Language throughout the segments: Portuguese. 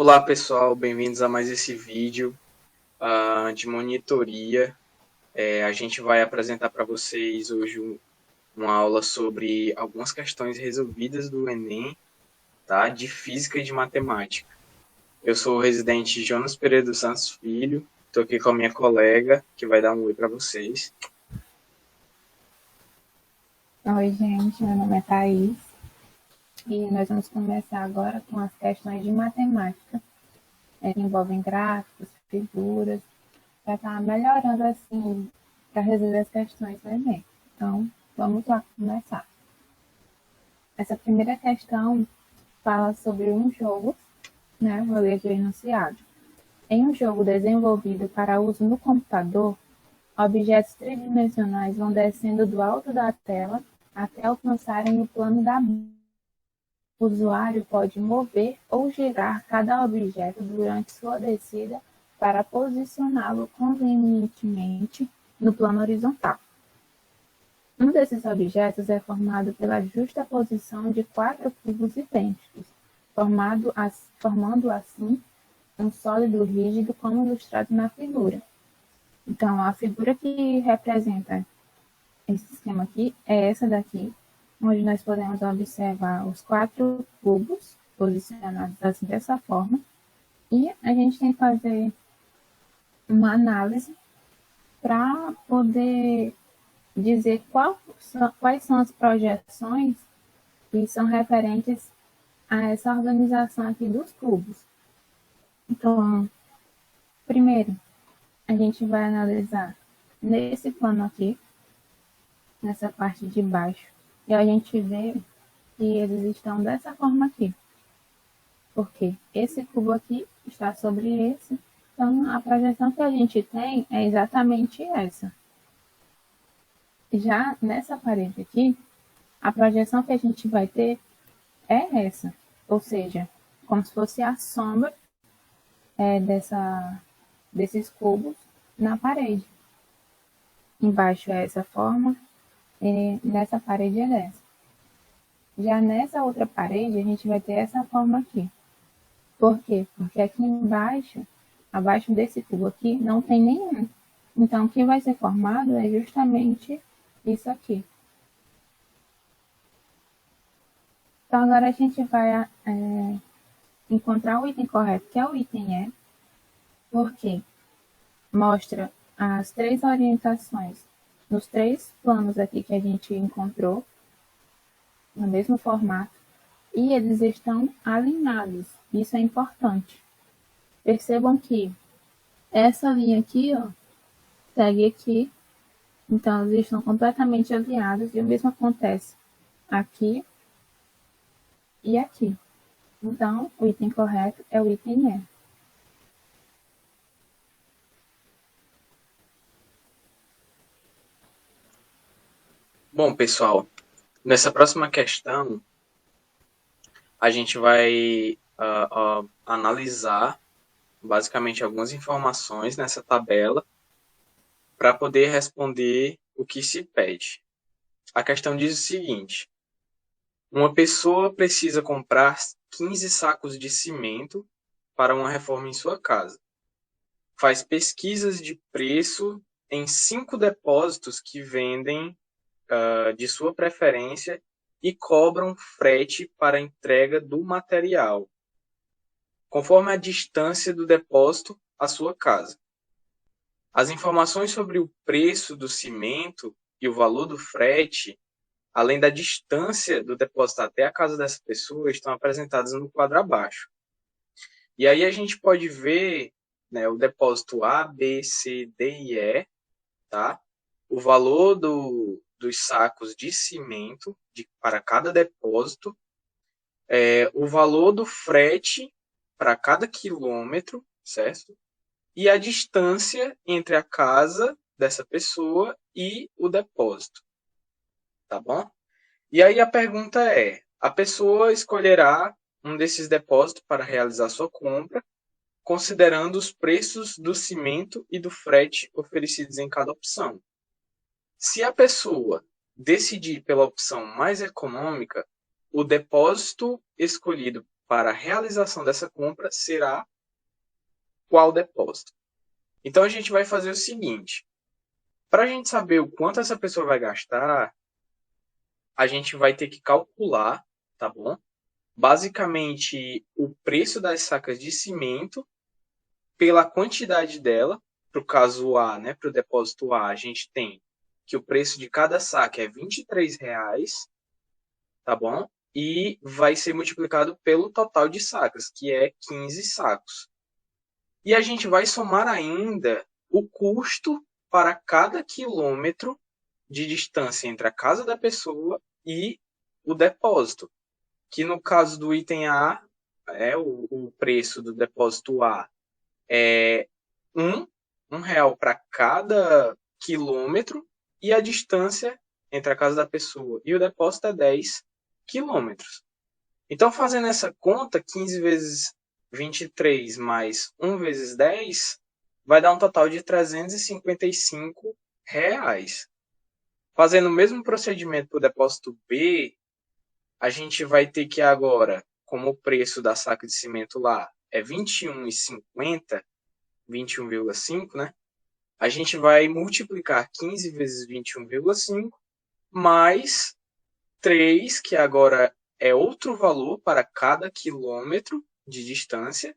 Olá pessoal, bem-vindos a mais esse vídeo de monitoria. A gente vai apresentar para vocês hoje uma aula sobre algumas questões resolvidas do Enem, tá? De física e de matemática. Eu sou o residente Jonas Pereira dos Santos Filho, estou aqui com a minha colega que vai dar um oi para vocês. Oi, gente, meu nome é Thaís e nós vamos começar agora com as questões de matemática, que envolvem gráficos, figuras, para estar melhorando assim, para resolver as questões do Enem. Então, vamos lá começar. Essa primeira questão fala sobre um jogo, né? Vou ler aqui o enunciado. Em um jogo desenvolvido para uso no computador, objetos tridimensionais vão descendo do alto da tela até alcançarem o plano da o usuário pode mover ou girar cada objeto durante sua descida para posicioná-lo convenientemente no plano horizontal. Um desses objetos é formado pela justaposição de 4 cubos idênticos, formando assim um sólido rígido como ilustrado na figura. Então, a figura que representa esse esquema aqui é essa daqui, onde nós podemos observar os 4 cubos posicionados assim dessa forma, e a gente tem que fazer uma análise para poder dizer quais são as projeções que são referentes a essa organização aqui dos cubos. Então, primeiro, a gente vai analisar nesse plano aqui, nessa parte de baixo, e a gente vê que eles estão dessa forma aqui. Porque esse cubo aqui está sobre esse, então a projeção que a gente tem é exatamente essa. Já nessa parede aqui, a projeção que a gente vai ter é essa, ou seja, como se fosse a sombra desses cubos na parede. Embaixo é essa forma, e nessa parede é dessa. Já nessa outra parede, a gente vai ter essa forma aqui. Por quê? Porque aqui embaixo, abaixo desse cubo aqui, não tem nenhum. Então, o que vai ser formado é justamente isso aqui. Então, agora a gente vai encontrar o item correto, que é o item E, porque mostra as 3 orientações nos 3 planos aqui que a gente encontrou, no mesmo formato, e eles estão alinhados. Isso é importante. Percebam que essa linha aqui, ó, segue aqui, então eles estão completamente alinhados, e o mesmo acontece aqui e aqui. Então, o item correto é o item E. Bom, pessoal, nessa próxima questão, a gente vai analisar basicamente algumas informações nessa tabela para poder responder o que se pede. A questão diz o seguinte: uma pessoa precisa comprar 15 sacos de cimento para uma reforma em sua casa. Faz pesquisas de preço em 5 depósitos que vendem de sua preferência e cobram frete para a entrega do material, conforme a distância do depósito à sua casa. As informações sobre o preço do cimento e o valor do frete, além da distância do depósito até a casa dessa pessoa, estão apresentadas no quadro abaixo. E aí a gente pode ver, né, o depósito A, B, C, D e E, tá? O valor dos sacos de cimento para cada depósito, o valor do frete para cada quilômetro, certo? E a distância entre a casa dessa pessoa e o depósito, tá bom? E aí a pergunta é: a pessoa escolherá um desses depósitos para realizar sua compra, considerando os preços do cimento e do frete oferecidos em cada opção. Se a pessoa decidir pela opção mais econômica, o depósito escolhido para a realização dessa compra será qual depósito. Então, a gente vai fazer o seguinte. Para a gente saber o quanto essa pessoa vai gastar, a gente vai ter que calcular, tá bom? Basicamente, o preço das sacas de cimento pela quantidade dela. Para o caso A, né, para o depósito A, a gente tem que o preço de cada saca é R$ 23,00, tá bom? E vai ser multiplicado pelo total de sacas, que é 15 sacos. E a gente vai somar ainda o custo para cada quilômetro de distância entre a casa da pessoa e o depósito, que no caso do item A, o preço do depósito A é um real para cada quilômetro e a distância entre a casa da pessoa e o depósito é 10 quilômetros. Então, fazendo essa conta, 15 vezes 23 mais 1 vezes 10 vai dar um total de R$ 355. Fazendo o mesmo procedimento para o depósito B, a gente vai ter que agora, como o preço da saca de cimento lá é R$ 21,50, 21,5, né? A gente vai multiplicar 15 vezes 21,5 mais 3, que agora é outro valor para cada quilômetro de distância,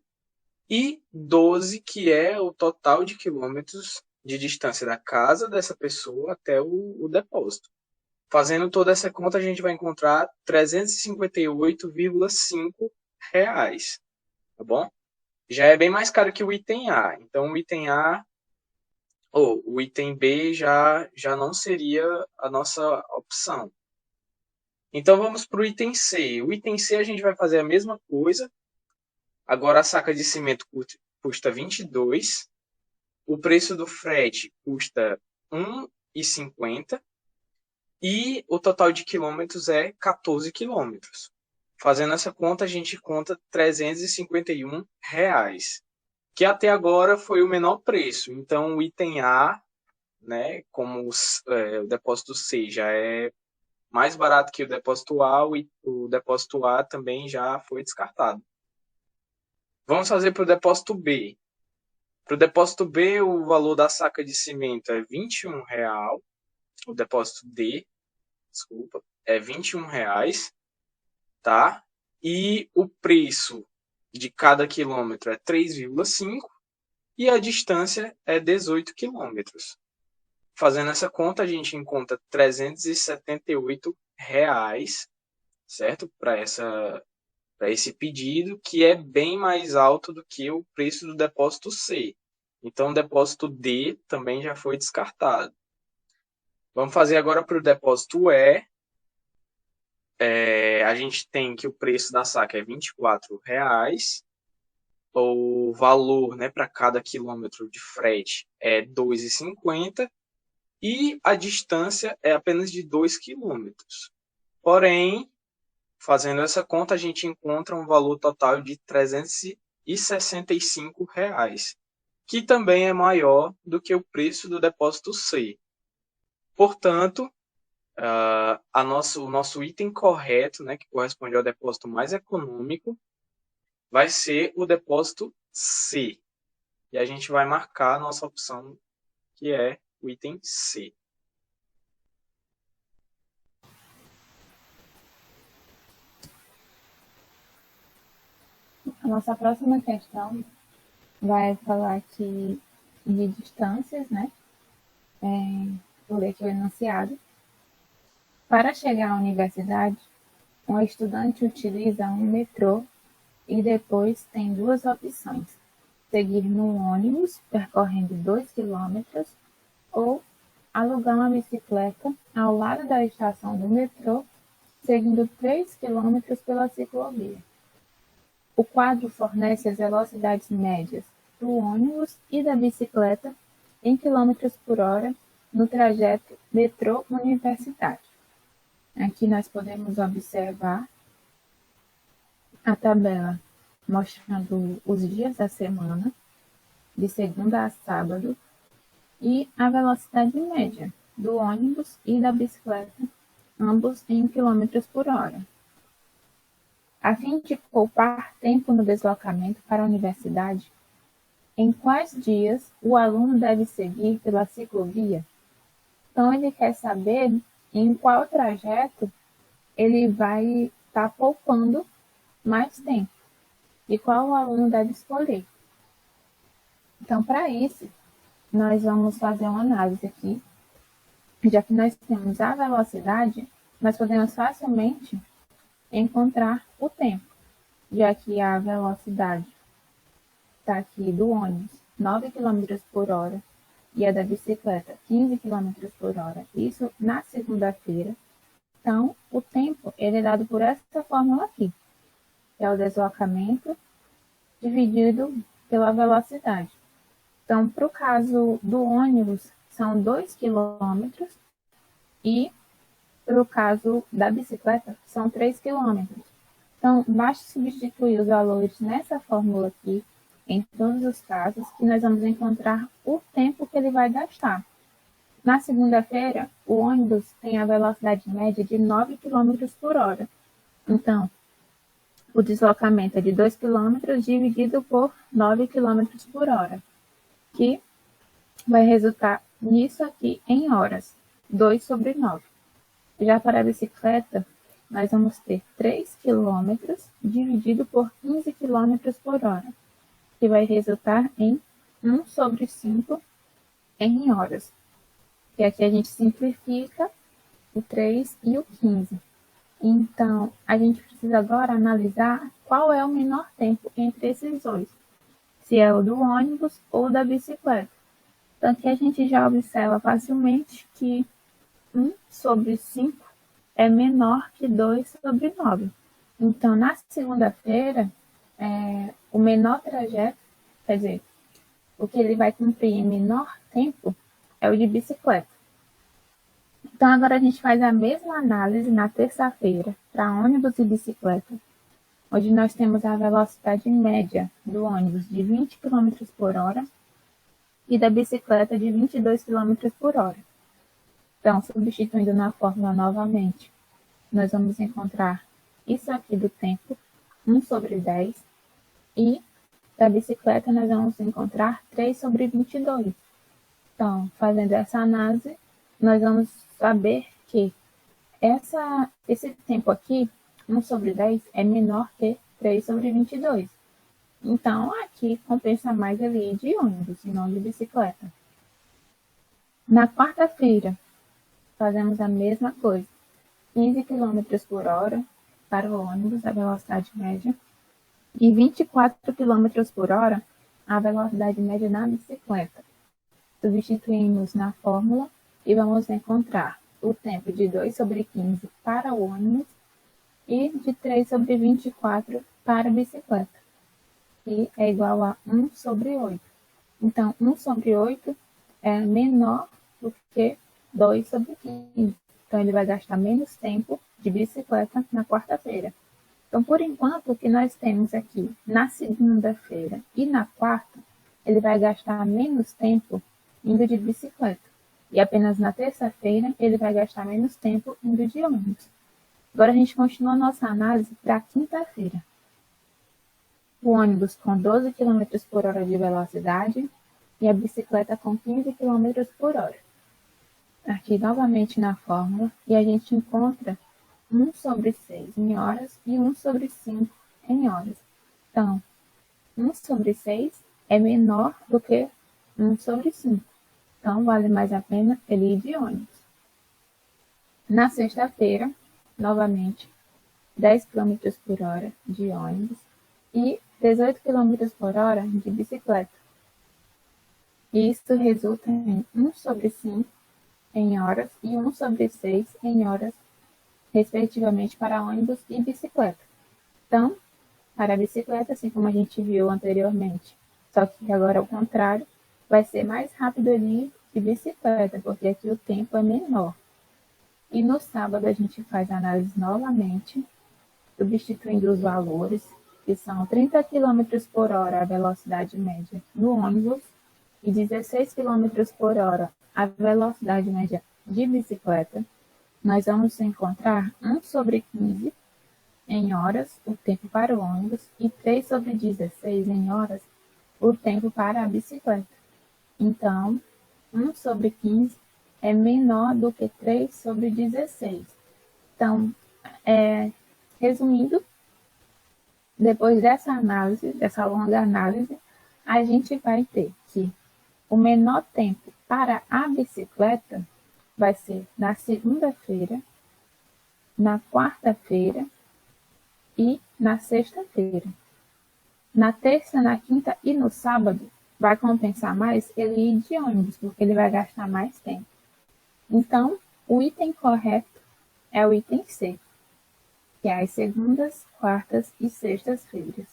e 12, que é o total de quilômetros de distância da casa dessa pessoa até o depósito. Fazendo toda essa conta, a gente vai encontrar R$ 358,5, tá bom? Já é bem mais caro que o item A. Então, o item A, ou o item B já não seria a nossa opção. Então, vamos para o item C. O item C a gente vai fazer a mesma coisa. Agora, a saca de cimento custa 22. O preço do frete custa 1,50. E o total de quilômetros é 14 quilômetros. Fazendo essa conta, a gente conta R$ 351, que até agora foi o menor preço. Então, o item A, né, como o depósito C já é mais barato que o depósito A, o depósito A também já foi descartado. Vamos fazer para o depósito B. Para o depósito B, o valor da saca de cimento é R$ 21,00. O depósito D, desculpa, é R$ 21,00, tá? E o preço de cada quilômetro é 3,5 e a distância é 18 quilômetros. Fazendo essa conta, a gente encontra R$ 378, certo? Para esse pedido, que é bem mais alto do que o preço do depósito C. Então, o depósito D também já foi descartado. Vamos fazer agora para o depósito E. A gente tem que o preço da saca é R$ 24,00. O valor, né, para cada quilômetro de frete é R$ 2,50 e a distância é apenas de 2 quilômetros. Porém, fazendo essa conta, a gente encontra um valor total de R$ 365, que também é maior do que o preço do depósito C. Portanto, o nosso item correto, né, que corresponde ao depósito mais econômico, vai ser o depósito C. E a gente vai marcar a nossa opção, que é o item C. A nossa próxima questão vai falar aqui de distâncias, né? Vou ler aqui o enunciado. Para chegar à universidade, um estudante utiliza um metrô e depois tem duas opções: seguir num ônibus percorrendo 2 quilômetros ou alugar uma bicicleta ao lado da estação do metrô, seguindo 3 quilômetros pela ciclovia. O quadro fornece as velocidades médias do ônibus e da bicicleta em quilômetros por hora no trajeto metrô-universidade. Aqui nós podemos observar a tabela mostrando os dias da semana, de segunda a sábado, e a velocidade média do ônibus e da bicicleta, ambos em quilômetros por hora. A fim de poupar tempo no deslocamento para a universidade, em quais dias o aluno deve seguir pela ciclovia? Então, ele quer saber em qual trajeto ele vai estar poupando mais tempo e qual o aluno deve escolher. Então, para isso, nós vamos fazer uma análise aqui. Já que nós temos a velocidade, nós podemos facilmente encontrar o tempo, já que a velocidade está aqui do ônibus, 9 km por hora, e a da bicicleta, 15 km por hora. Isso na segunda-feira. Então, o tempo ele é dado por essa fórmula aqui, que é o deslocamento dividido pela velocidade. Então, para o caso do ônibus, são 2 km e para o caso da bicicleta, são 3 km. Então, basta substituir os valores nessa fórmula aqui, em todos os casos, que nós vamos encontrar o tempo que ele vai gastar. Na segunda-feira, o ônibus tem a velocidade média de 9 km por hora. Então, o deslocamento é de 2 km dividido por 9 km por hora, que vai resultar nisso aqui em horas, 2 sobre 9. Já para a bicicleta, nós vamos ter 3 km dividido por 15 km por hora, que vai resultar em 1 sobre 5 em horas. E aqui a gente simplifica o 3 e o 15. Então, a gente precisa agora analisar qual é o menor tempo entre esses dois, se é o do ônibus ou da bicicleta. Então, aqui a gente já observa facilmente que 1 sobre 5 é menor que 2 sobre 9. Então, na segunda-feira, o menor trajeto, quer dizer, o que ele vai cumprir em menor tempo é o de bicicleta. Então, agora a gente faz a mesma análise na terça-feira para ônibus e bicicleta, onde nós temos a velocidade média do ônibus de 20 km por hora e da bicicleta de 22 km por hora. Então, substituindo na fórmula novamente, nós vamos encontrar isso aqui do tempo, 1 sobre 10, e da bicicleta nós vamos encontrar 3 sobre 22. Então, fazendo essa análise, nós vamos saber que esse tempo aqui, 1 sobre 10, é menor que 3 sobre 22. Então, aqui compensa mais ele ir de ônibus e não de bicicleta. Na quarta-feira, fazemos a mesma coisa. 15 km por hora para o ônibus, a velocidade média, e 24 km por hora, a velocidade média na bicicleta. Substituímos na fórmula e vamos encontrar o tempo de 2 sobre 15 para o ônibus e de 3 sobre 24 para a bicicleta, que é igual a 1 sobre 8. Então, 1 sobre 8 é menor do que 2 sobre 15. Então, ele vai gastar menos tempo de bicicleta na quarta-feira. Então, por enquanto, o que nós temos aqui na segunda-feira e na quarta, ele vai gastar menos tempo indo de bicicleta. E apenas na terça-feira, ele vai gastar menos tempo indo de ônibus. Agora, a gente continua a nossa análise para a quinta-feira. O ônibus com 12 km por hora de velocidade e a bicicleta com 15 km por hora. Aqui, novamente na fórmula, e a gente encontra 1 sobre 6 em horas e 1 sobre 5 em horas. Então, 1 sobre 6 é menor do que 1 sobre 5. Então, vale mais a pena ele ir de ônibus. Na sexta-feira, novamente, 10 km por hora de ônibus e 18 km por hora de bicicleta. Isso resulta em 1 sobre 5 em horas e 1 sobre 6 em horas, respectivamente, para ônibus e bicicleta. Então, para a bicicleta, assim como a gente viu anteriormente, só que agora ao contrário, vai ser mais rápido ali de bicicleta, porque aqui o tempo é menor. E no sábado a gente faz a análise novamente, substituindo os valores, que são 30 km por hora a velocidade média no ônibus e 16 km por hora a velocidade média de bicicleta. Nós vamos encontrar 1 sobre 15 em horas, o tempo para o ônibus, e 3 sobre 16 em horas, o tempo para a bicicleta. Então, 1 sobre 15 é menor do que 3 sobre 16. Então, resumindo, depois dessa análise, dessa longa análise, a gente vai ter que o menor tempo para a bicicleta vai ser na segunda-feira, na quarta-feira e na sexta-feira. Na terça, na quinta e no sábado, vai compensar mais ele ir de ônibus, porque ele vai gastar mais tempo. Então, o item correto é o item C, que é as segundas, quartas e sextas-feiras.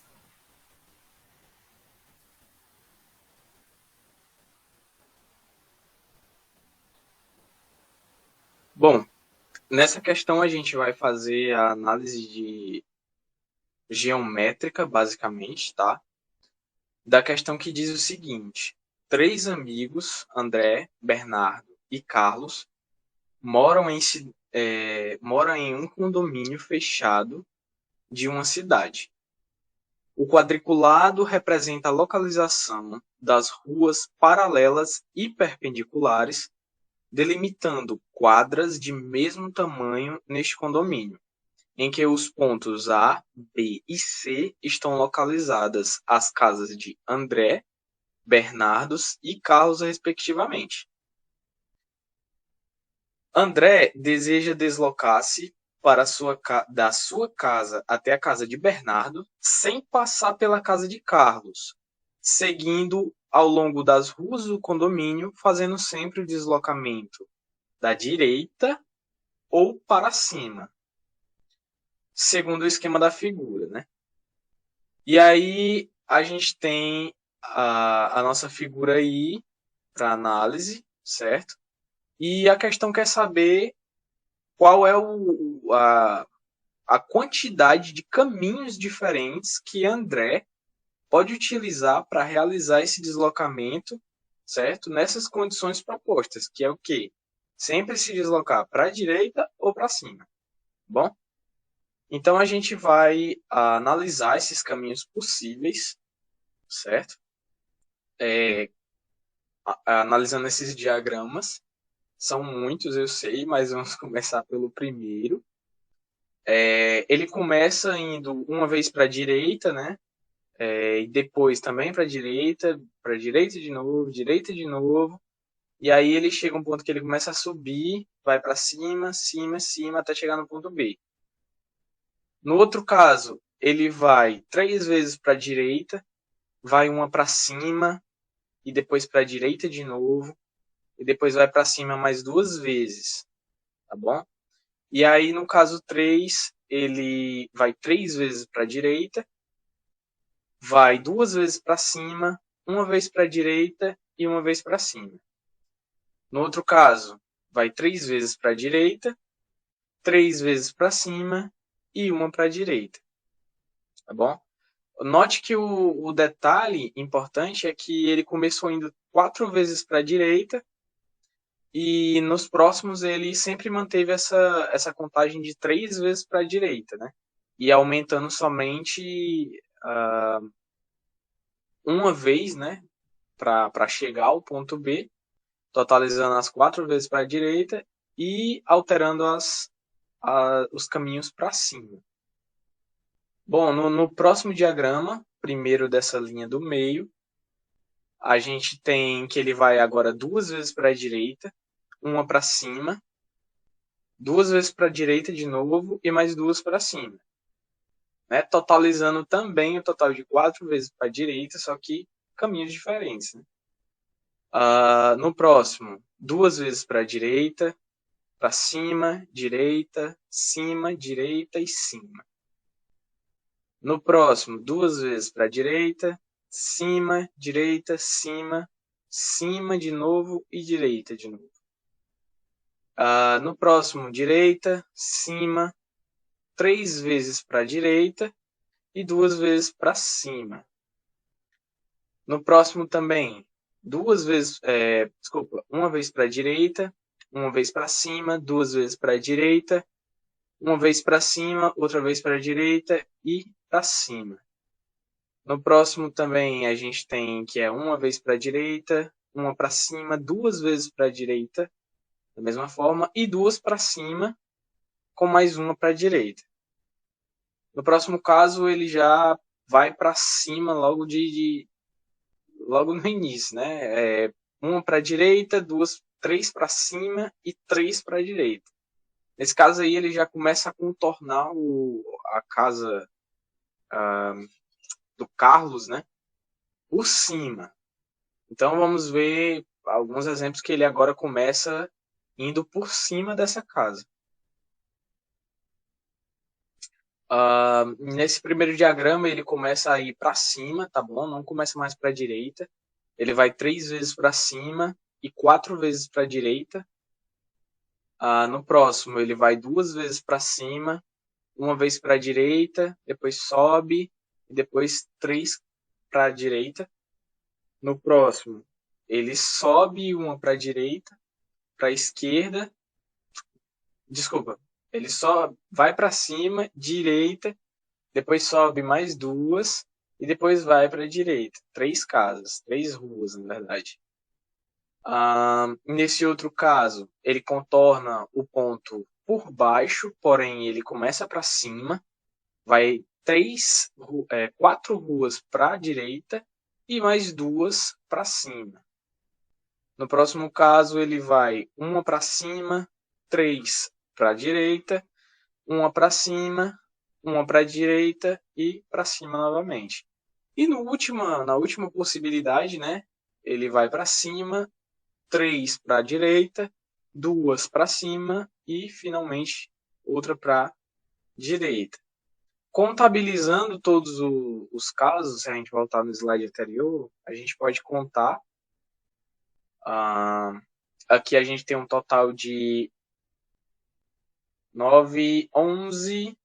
Bom, nessa questão a gente vai fazer a análise de geométrica, basicamente, tá? Da questão que diz o seguinte: 3 amigos, André, Bernardo e Carlos, moram em um condomínio fechado de uma cidade. O quadriculado representa a localização das ruas paralelas e perpendiculares, delimitando quadras de mesmo tamanho neste condomínio, em que os pontos A, B e C estão localizadas as casas de André, Bernardos e Carlos, respectivamente. André deseja deslocar-se da sua casa até a casa de Bernardo, sem passar pela casa de Carlos, seguindo ao longo das ruas do condomínio, fazendo sempre o deslocamento da direita ou para cima, segundo o esquema da figura, né? E aí a gente tem a nossa figura aí para análise, certo? E a questão quer saber qual é a quantidade de caminhos diferentes que André pode utilizar para realizar esse deslocamento, certo? Nessas condições propostas, que é o quê? Sempre se deslocar para a direita ou para cima, bom? Então a gente vai analisar esses caminhos possíveis, certo? Analisando esses diagramas, são muitos, eu sei, mas vamos começar pelo primeiro. Ele começa indo uma vez para a direita, né? E depois também para a direita direita de novo. E aí ele chega a um ponto que ele começa a subir, vai para cima, cima, cima, até chegar no ponto B. No outro caso, ele vai 3 vezes para a direita, vai uma para cima, e depois para a direita de novo, e depois vai para cima mais 2 vezes, tá bom? E aí no caso 3, ele vai 3 vezes para a direita, vai 2 vezes para cima, uma vez para a direita e uma vez para cima. No outro caso, vai 3 vezes para a direita, 3 vezes para cima e uma para a direita, tá bom? Note que o detalhe importante é que ele começou indo 4 vezes para a direita e nos próximos ele sempre manteve essa contagem de 3 vezes para a direita, né? E aumentando somente uma vez, né? Para chegar ao ponto B, totalizando as 4 vezes para a direita e alterando os caminhos para cima. Bom, no próximo diagrama, primeiro dessa linha do meio, a gente tem que ele vai agora 2 vezes para a direita, uma para cima, 2 vezes para a direita de novo e mais 2 para cima, né? Totalizando também o total de 4 vezes para a direita, só que caminhos diferentes, né? No próximo, 2 vezes para a direita, para cima, direita e cima. No próximo, 2 vezes para a direita, cima de novo e direita de novo. No próximo, direita, cima, 3 vezes para a direita e 2 vezes para cima. No próximo também, uma vez para a direita, uma vez para cima, 2 vezes para a direita uma vez para cima, outra vez para a direita e para cima. No próximo também a gente tem que é uma vez para a direita, uma para cima, duas vezes para a direita, da mesma forma, e duas para cima, com mais uma para a direita. No próximo caso, ele já vai para cima logo no início, né? Uma para a direita, três para cima e três para a direita. Nesse caso aí, ele já começa a contornar a casa do Carlos, né? Por cima. Então vamos ver alguns exemplos que ele agora começa indo por cima dessa casa. Nesse primeiro diagrama ele começa a ir para cima, tá bom? Não começa mais para a direita. Ele vai 3 vezes para cima e 4 vezes para a direita. No próximo ele vai 2 vezes para cima, uma vez para a direita, depois sobe e depois 3 para a direita. No próximo ele sobe uma para a direita, para a esquerda. Desculpa, ele só vai para cima, direita, depois sobe mais duas e depois vai para a direita. 3 casas, 3 ruas, na verdade. Nesse outro caso, ele contorna o ponto por baixo, porém ele começa para cima, vai 4 ruas para a direita e mais duas para cima. No próximo caso, ele vai uma para cima, 3 para a direita, uma para cima, uma para a direita e para cima novamente. E na última possibilidade, né, ele vai para cima, 3 para a direita, 2 para cima e finalmente outra para a direita. Contabilizando todos os casos, se a gente voltar no slide anterior, a gente pode contar. Aqui a gente tem um total de 11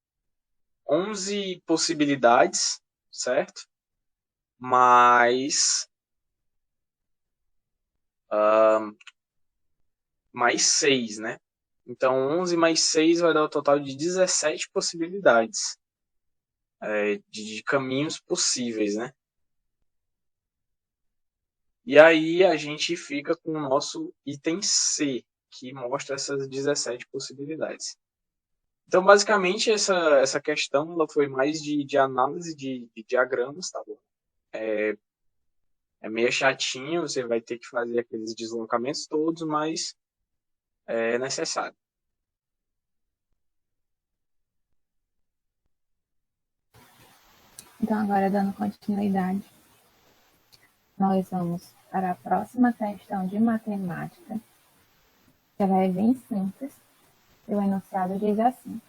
possibilidades, certo? Mais 6, né? Então, 11 mais 6 vai dar um total de 17 possibilidades de caminhos possíveis, né? E aí a gente fica com o nosso item C, que mostra essas 17 possibilidades. Então, basicamente, essa questão ela foi mais de análise de diagramas, tá bom? É meio chatinho, você vai ter que fazer aqueles deslocamentos todos, mas é necessário. Então, agora dando continuidade, nós vamos para a próxima questão de matemática, que ela é bem simples, e o enunciado diz assim: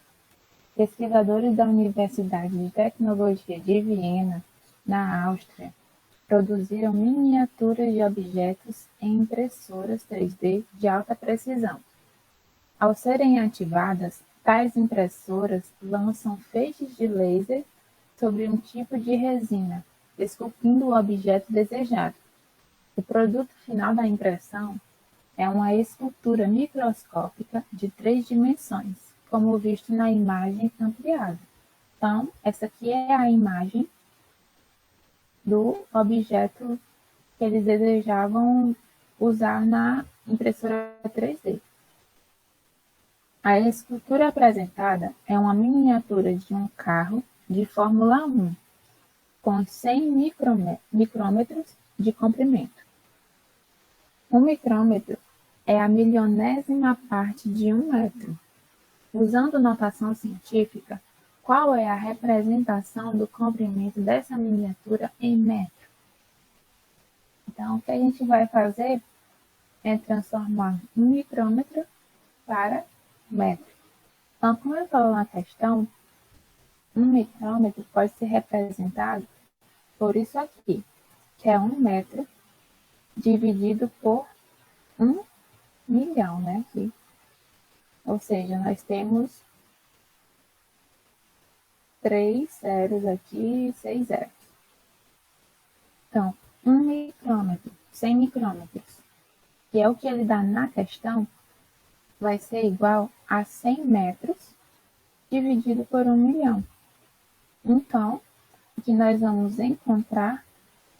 pesquisadores da Universidade de Tecnologia de Viena, na Áustria, produziram miniaturas de objetos em impressoras 3D de alta precisão. Ao serem ativadas, tais impressoras lançam feixes de laser sobre um tipo de resina, esculpindo o objeto desejado. O produto final da impressão é uma escultura microscópica de 3 dimensões, como visto na imagem ampliada. Então, essa aqui é a imagem do objeto que eles desejavam usar na impressora 3D. A escultura apresentada é uma miniatura de um carro de Fórmula 1, com 100 micrômetros de comprimento. Um micrômetro é a milionésima parte de 1 metro. Usando notação científica, qual é a representação do comprimento dessa miniatura em metro? Então, o que a gente vai fazer é transformar um micrômetro para metro. Então, como eu falo na questão, um micrômetro pode ser representado por isso aqui, que é 1 metro dividido por 1 milhão, né? Aqui. Ou seja, nós temos 3 zeros aqui e 6 zeros. Então, 1 micrômetro, 100 micrômetros, que é o que ele dá na questão, vai ser igual a 100 metros dividido por 1 milhão. Então, o que nós vamos encontrar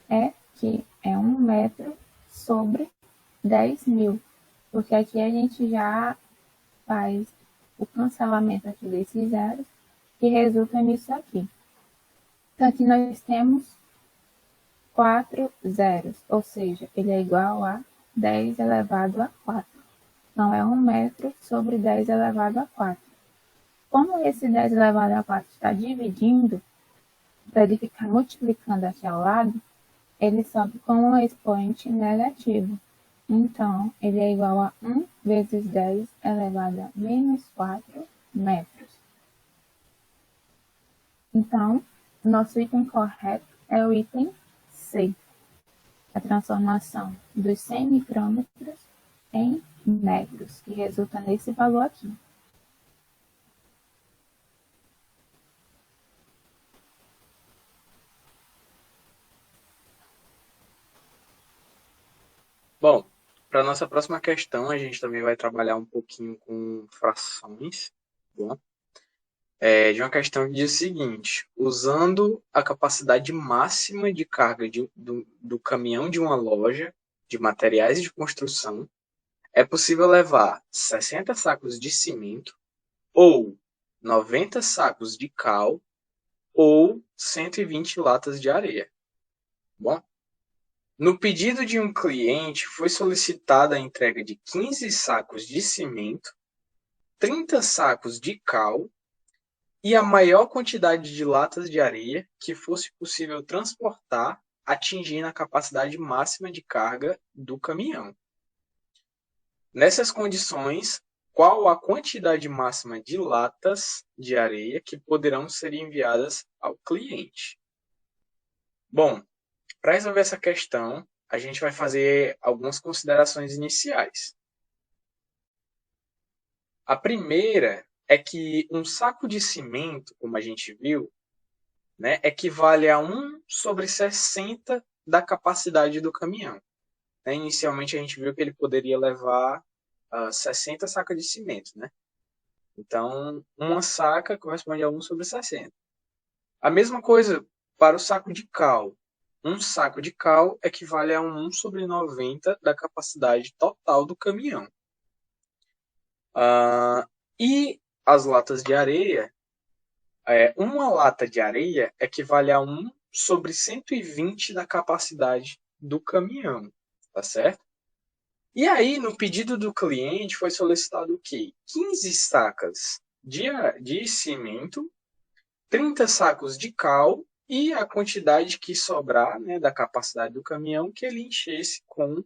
é que é 1 metro sobre 10 mil, porque aqui a gente já faz o cancelamento aqui desses zeros, que resulta nisso aqui. Então, aqui nós temos 4 zeros, ou seja, ele é igual a 10 elevado a 4. Então, é 1 metro sobre 10 elevado a 4. Como esse 10 elevado a 4 está dividindo, para ele ficar multiplicando aqui ao lado, ele sobe com um expoente negativo. Então, ele é igual a 1 vezes 10 elevado a menos 4 metros. Então, nosso item correto é o item C, a transformação dos 100 micrômetros em metros, que resulta nesse valor aqui. Bom, para a nossa próxima questão, a gente também vai trabalhar um pouquinho com frações, bom? De uma questão que diz o seguinte: usando a capacidade máxima de carga do caminhão de uma loja de materiais de construção, é possível levar 60 sacos de cimento, ou 90 sacos de cal, ou 120 latas de areia. Bom, no pedido de um cliente, foi solicitada a entrega de 15 sacos de cimento, 30 sacos de cal e a maior quantidade de latas de areia que fosse possível transportar, atingindo a capacidade máxima de carga do caminhão. Nessas condições, qual a quantidade máxima de latas de areia que poderão ser enviadas ao cliente? Bom, para resolver essa questão, a gente vai fazer algumas considerações iniciais. A primeira é que um saco de cimento, como a gente viu, né, equivale a 1 sobre 60 da capacidade do caminhão. Inicialmente a gente viu que ele poderia levar 60 sacas de cimento, né? Então, uma saca corresponde a 1 sobre 60. A mesma coisa para o saco de cal. Um saco de cal equivale a 1 sobre 90 da capacidade total do caminhão. E as latas de areia, uma lata de areia equivale a 1 sobre 120 da capacidade do caminhão, tá certo? E aí, no pedido do cliente, foi solicitado o quê? 15 sacas de cimento, 30 sacos de cal e a quantidade que sobrar, né, da capacidade do caminhão que ele enchesse com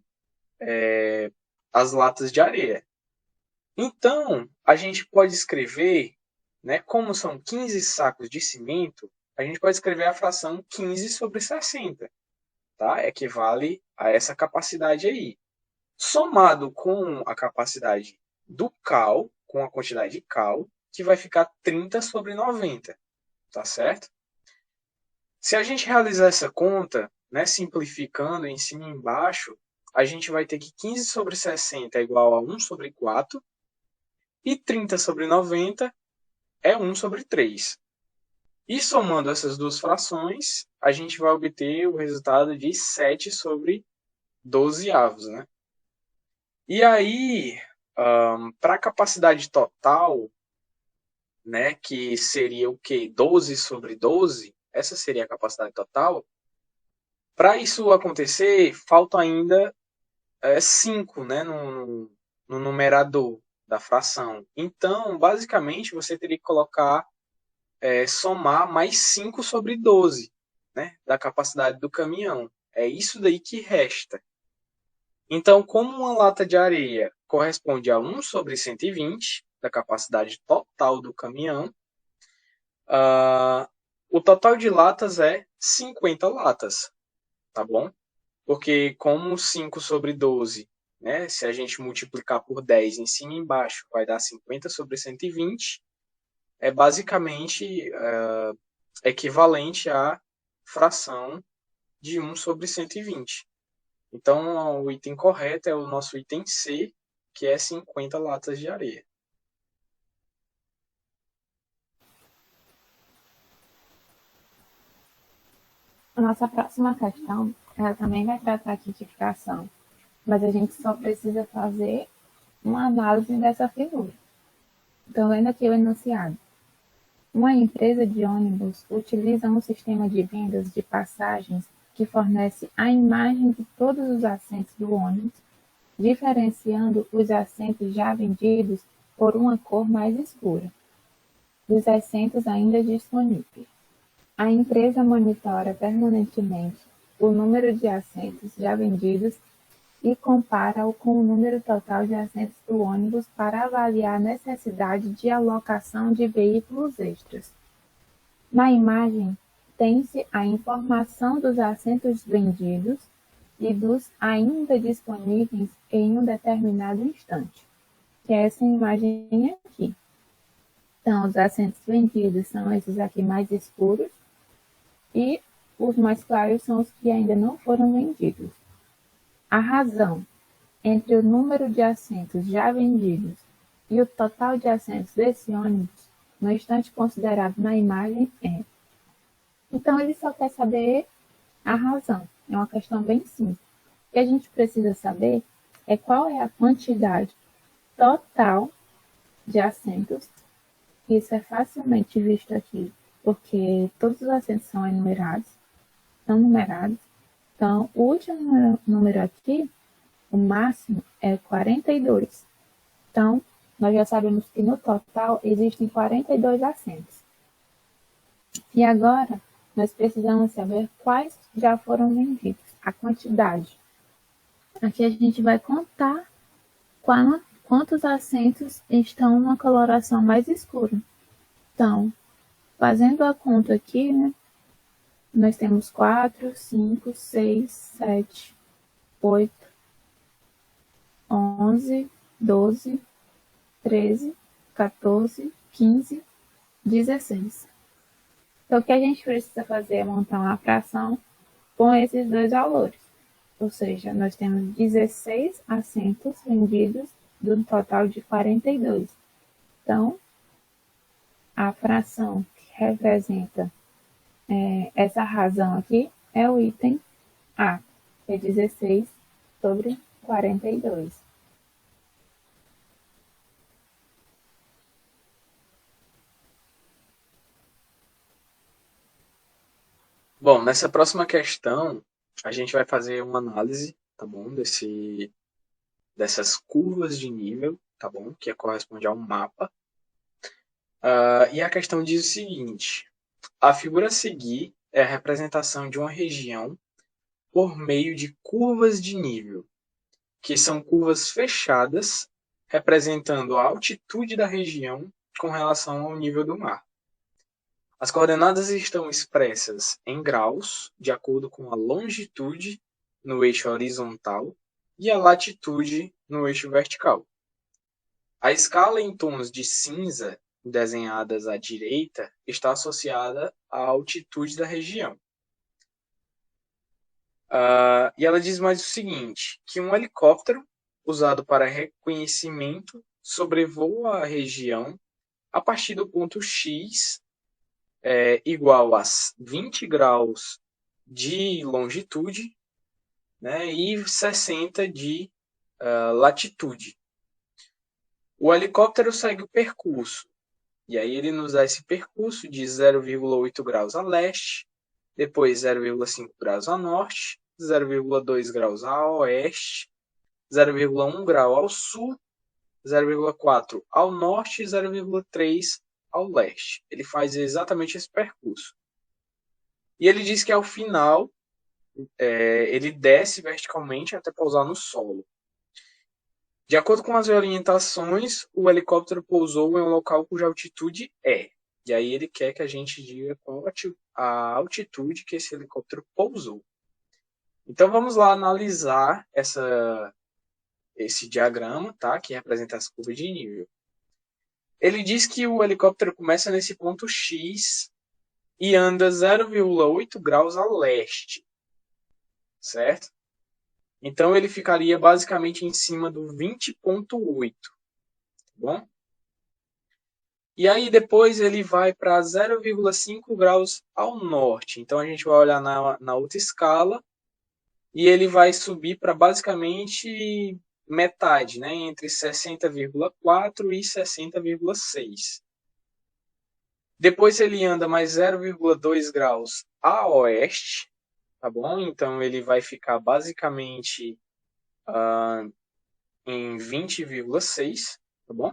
as latas de areia. Então, a gente pode escrever, né, como são 15 sacos de cimento, a gente pode escrever a fração 15 sobre 60, tá? Equivale a essa capacidade aí. Somado com a capacidade do cal, com a quantidade de cal, que vai ficar 30 sobre 90, tá certo? Se a gente realizar essa conta, né, simplificando em cima e embaixo, a gente vai ter que 15 sobre 60 é igual a 1 sobre 4, e 30 sobre 90 é 1 sobre 3. E somando essas duas frações, a gente vai obter o resultado de 7 sobre 12 avos, né? E aí, para a capacidade total, né, que seria o quê? 12 sobre 12, essa seria a capacidade total. Para isso acontecer, faltam ainda 5, né, no numerador da fração. Então, basicamente, você teria que colocar, somar mais 5 sobre 12, né, da capacidade do caminhão. É isso daí que resta. Então, como uma lata de areia corresponde a 1 sobre 120 da capacidade total do caminhão, o total de latas é 50 latas, tá bom? Porque como 5 sobre 12, né, se a gente multiplicar por 10 em cima e embaixo, vai dar 50 sobre 120, é basicamente equivalente à fração de 1 sobre 120. Então, o item correto é o nosso item C, que é 50 latas de areia. A nossa próxima questão, ela também vai tratar de tipificação, mas a gente só precisa fazer uma análise dessa figura. Então, lendo aqui o enunciado. Uma empresa de ônibus utiliza um sistema de vendas de passagens que fornece a imagem de todos os assentos do ônibus, diferenciando os assentos já vendidos por uma cor mais escura dos assentos ainda disponíveis. A empresa monitora permanentemente o número de assentos já vendidos e compara-o com o número total de assentos do ônibus para avaliar a necessidade de alocação de veículos extras. Na imagem, tem-se a informação dos assentos vendidos e dos ainda disponíveis em um determinado instante, que é essa imagem aqui. Então, os assentos vendidos são esses aqui mais escuros e os mais claros são os que ainda não foram vendidos. A razão entre o número de assentos já vendidos e o total de assentos desse ônibus, no instante considerado na imagem, é. Então, ele só quer saber a razão. É uma questão bem simples. O que a gente precisa saber é qual é a quantidade total de assentos. Isso é facilmente visto aqui, porque todos os assentos são enumerados, são numerados. Então, o último número aqui, o máximo, é 42. Então, nós já sabemos que no total existem 42 assentos. E agora, nós precisamos saber quais já foram vendidos, a quantidade. Aqui a gente vai contar quantos assentos estão numa coloração mais escura. Então, fazendo a conta aqui, né, nós temos 4, 5, 6, 7, 8, 11, 12, 13, 14, 15, 16. Então, o que a gente precisa fazer é montar uma fração com esses dois valores. Ou seja, nós temos 16 assentos vendidos do total de 42. Então, a fração que representa essa razão aqui é o item A, que é 16 sobre 42. Bom, nessa próxima questão, a gente vai fazer uma análise, tá bom, dessas curvas de nível, tá bom, que corresponde a um mapa. E a questão diz o seguinte: a figura a seguir é a representação de uma região por meio de curvas de nível, que são curvas fechadas, representando a altitude da região com relação ao nível do mar. As coordenadas estão expressas em graus, de acordo com a longitude no eixo horizontal e a latitude no eixo vertical. A escala em tons de cinza, desenhadas à direita, está associada à altitude da região. E ela diz mais o seguinte, que um helicóptero usado para reconhecimento sobrevoa a região a partir do ponto X igual a 20 graus de longitude, né, e 60 de latitude. O helicóptero segue o percurso, e aí ele nos dá esse percurso de 0,8 graus a leste, depois 0,5 graus a norte, 0,2 graus a oeste, 0,1 grau ao sul, 0,4 ao norte e 0,3 ao leste. Ele faz exatamente esse percurso. E ele diz que ao final ele desce verticalmente até pousar no solo. De acordo com as orientações, o helicóptero pousou em um local cuja altitude é. E aí ele quer que a gente diga qual a altitude que esse helicóptero pousou. Então vamos lá analisar esse diagrama, tá? Que representa as curvas de nível. Ele diz que o helicóptero começa nesse ponto X e anda 0,8 graus a leste, certo? Então ele ficaria basicamente em cima do 20,8, tá bom? E aí depois ele vai para 0,5 graus ao norte. Então a gente vai olhar na outra escala e ele vai subir para basicamente metade, né? Entre 60,4 e 60,6. Depois ele anda mais 0,2 graus a oeste, tá bom? Então ele vai ficar basicamente em 20,6, tá bom?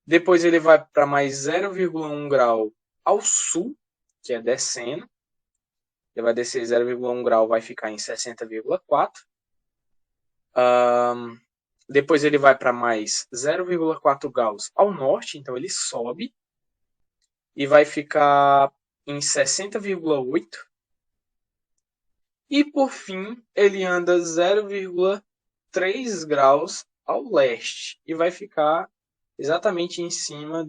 Depois ele vai para mais 0,1 grau ao sul, que é descendo. Ele vai descer 0,1 grau, vai ficar em 60,4. Depois ele vai para mais 0,4 graus ao norte, então ele sobe. E vai ficar em 60,8. E por fim, ele anda 0,3 graus ao leste. E vai ficar exatamente em cima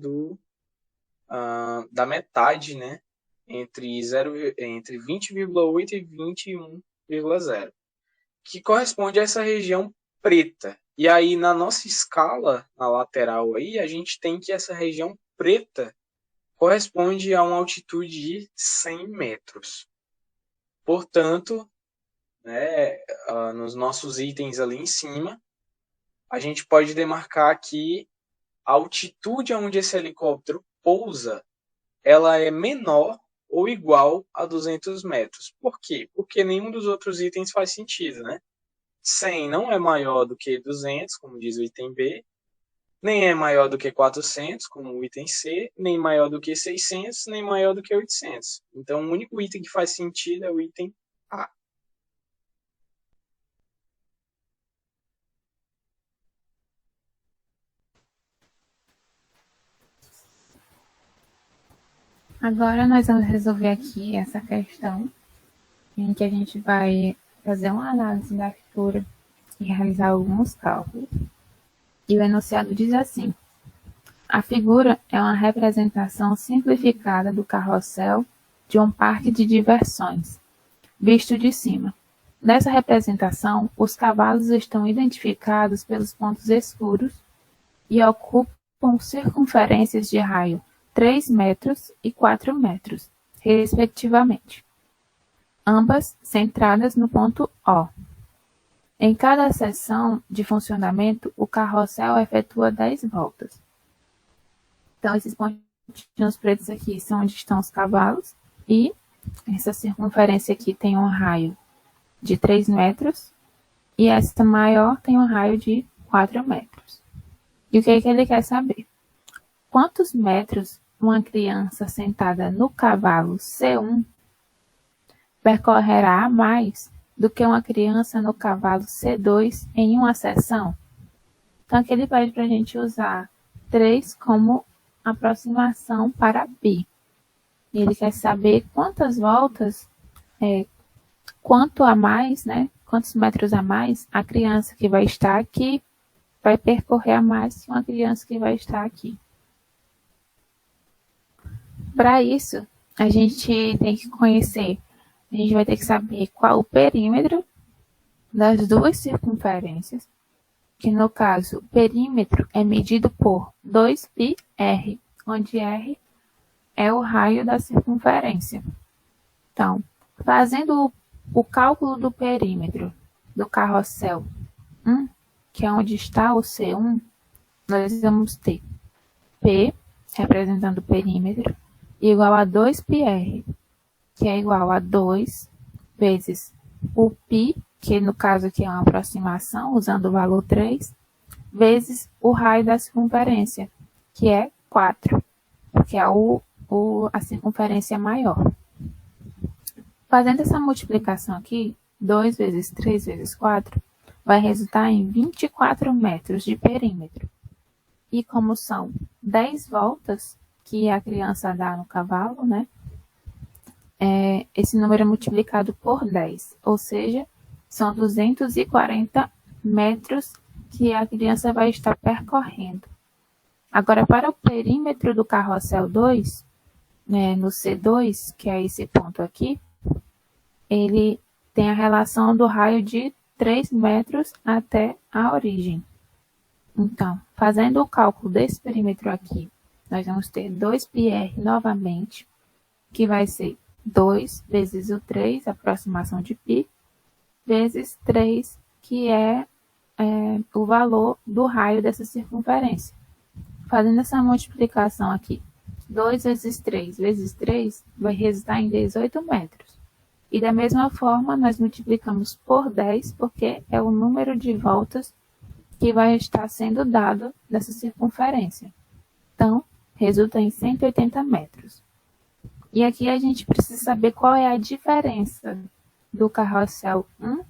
da metade, né? Entre 20,8 e 21,0. Que corresponde a essa região preta. E aí, na nossa escala, na lateral aí, a gente tem que essa região preta corresponde a uma altitude de 100 metros. Portanto, né, nos nossos itens ali em cima, a gente pode demarcar que a altitude onde esse helicóptero pousa, ela é menor ou igual a 200 metros. Por quê? Porque nenhum dos outros itens faz sentido, né? 100 não é maior do que 200, como diz o item B, nem é maior do que 400, como o item C, nem maior do que 600, nem maior do que 800. Então, o único item que faz sentido é o item A. Agora nós vamos resolver aqui essa questão em que a gente vai fazer uma análise da figura e realizar alguns cálculos. E o enunciado diz assim: a figura é uma representação simplificada do carrossel de um parque de diversões, visto de cima. Nessa representação, os cavalos estão identificados pelos pontos escuros e ocupam circunferências de raio 3 metros e 4 metros, respectivamente, ambas centradas no ponto O. Em cada seção de funcionamento, o carrossel efetua 10 voltas. Então, esses pontinhos pretos aqui são onde estão os cavalos, e essa circunferência aqui tem um raio de 3 metros, e essa maior tem um raio de 4 metros. E o que é que ele quer saber? Quantos metros uma criança sentada no cavalo C1 percorrerá mais do que uma criança no cavalo C2 em uma seção? Então, aqui ele pede para a gente usar 3 como aproximação para π. Ele quer saber quantas voltas, quanto a mais, né? Quantos metros a mais a criança que vai estar aqui vai percorrer a mais que uma criança que vai estar aqui. Para isso, a gente tem que conhecer, a gente vai ter que saber qual o perímetro das duas circunferências, que no caso, o perímetro é medido por 2πr, onde r é o raio da circunferência. Então, fazendo o cálculo do perímetro do carrossel 1, que é onde está o C1, nós vamos ter P, representando o perímetro, igual a 2πr, que é igual a 2 vezes o π, que no caso aqui é uma aproximação, usando o valor 3, vezes o raio da circunferência, que é 4, porque é a circunferência maior. Fazendo essa multiplicação aqui, 2 vezes 3 vezes 4, vai resultar em 24 metros de perímetro. E como são 10 voltas que a criança dá no cavalo, né? Esse número é multiplicado por 10, ou seja, são 240 metros que a criança vai estar percorrendo. Agora, para o perímetro do carrossel 2, no C2, que é esse ponto aqui, ele tem a relação do raio de 3 metros até a origem. Então, fazendo o cálculo desse perímetro aqui nós vamos ter 2πr novamente, que vai ser 2 vezes o 3, aproximação de π, vezes 3, que é o valor do raio dessa circunferência. Fazendo essa multiplicação aqui, 2 vezes 3 vezes 3 vai resultar em 18 metros. E da mesma forma, nós multiplicamos por 10, porque é o número de voltas que vai estar sendo dado nessa circunferência. Então, resulta em 180 metros. E aqui a gente precisa saber qual é a diferença do carrossel 1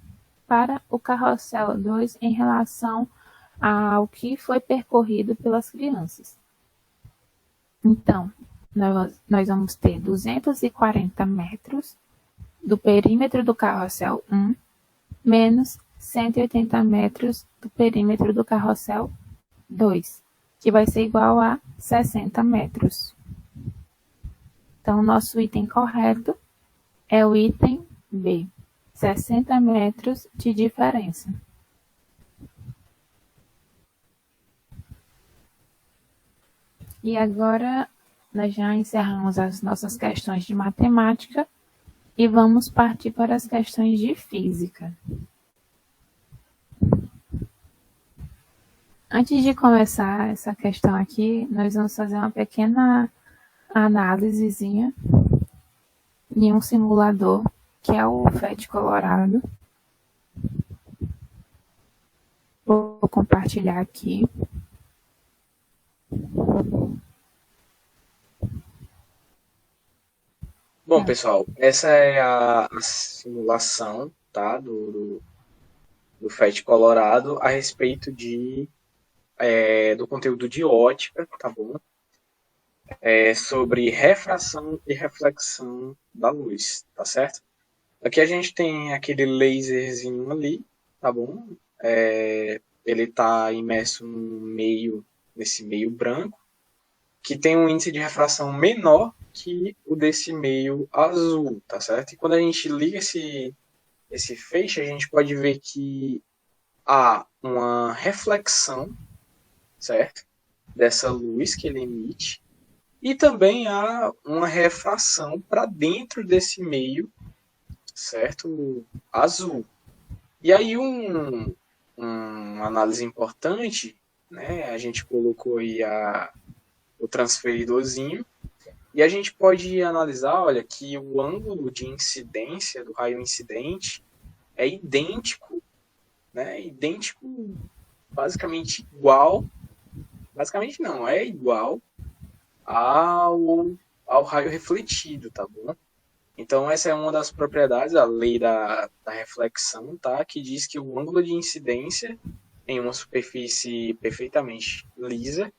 para o carrossel 2 em relação ao que foi percorrido pelas crianças. Então, nós vamos ter 240 metros do perímetro do carrossel 1 menos 180 metros do perímetro do carrossel 2, que vai ser igual a 60 metros. Então, nosso item correto é o item B, 60 metros de diferença. E agora, nós já encerramos as nossas questões de matemática e vamos partir para as questões de física. Antes de começar essa questão aqui, nós vamos fazer uma pequena análisezinha em um simulador, que é o FET Colorado. Vou compartilhar aqui. Bom, pessoal, essa é a simulação, tá, do FET Colorado a respeito do conteúdo de ótica, tá bom? Sobre refração e reflexão da luz, tá certo? Aqui a gente tem aquele laserzinho ali, tá bom? Ele está imerso nesse meio branco, que tem um índice de refração menor que o desse meio azul, tá certo? E quando a gente liga esse feixe, a gente pode ver que há uma reflexão, certo? Dessa luz que ele emite, e também há uma refração para dentro desse meio, certo? Azul. E aí uma análise importante, né? A gente colocou aí o transferidorzinho, e a gente pode analisar, olha, que o ângulo de incidência do raio incidente é idêntico, né? Idêntico, basicamente igual, basicamente não, é igual ao raio refletido, tá bom? Então essa é uma das propriedades, a lei da reflexão, tá? Que diz que o ângulo de incidência em uma superfície perfeitamente lisa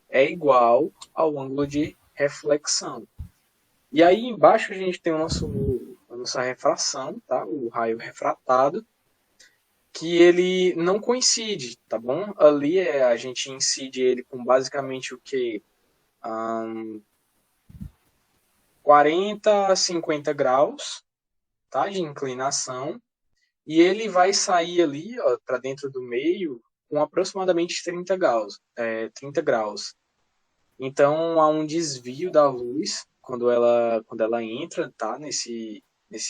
é igual ao ângulo de reflexão. E aí embaixo a gente tem a nossa refração, tá? O raio refratado, que ele não coincide, tá bom? Ali a gente incide ele com basicamente o que? 40 a 50 graus, tá? De inclinação, e ele vai sair ali para dentro do meio com aproximadamente 30 graus. Então há um desvio da luz quando ela entra, tá? Nesse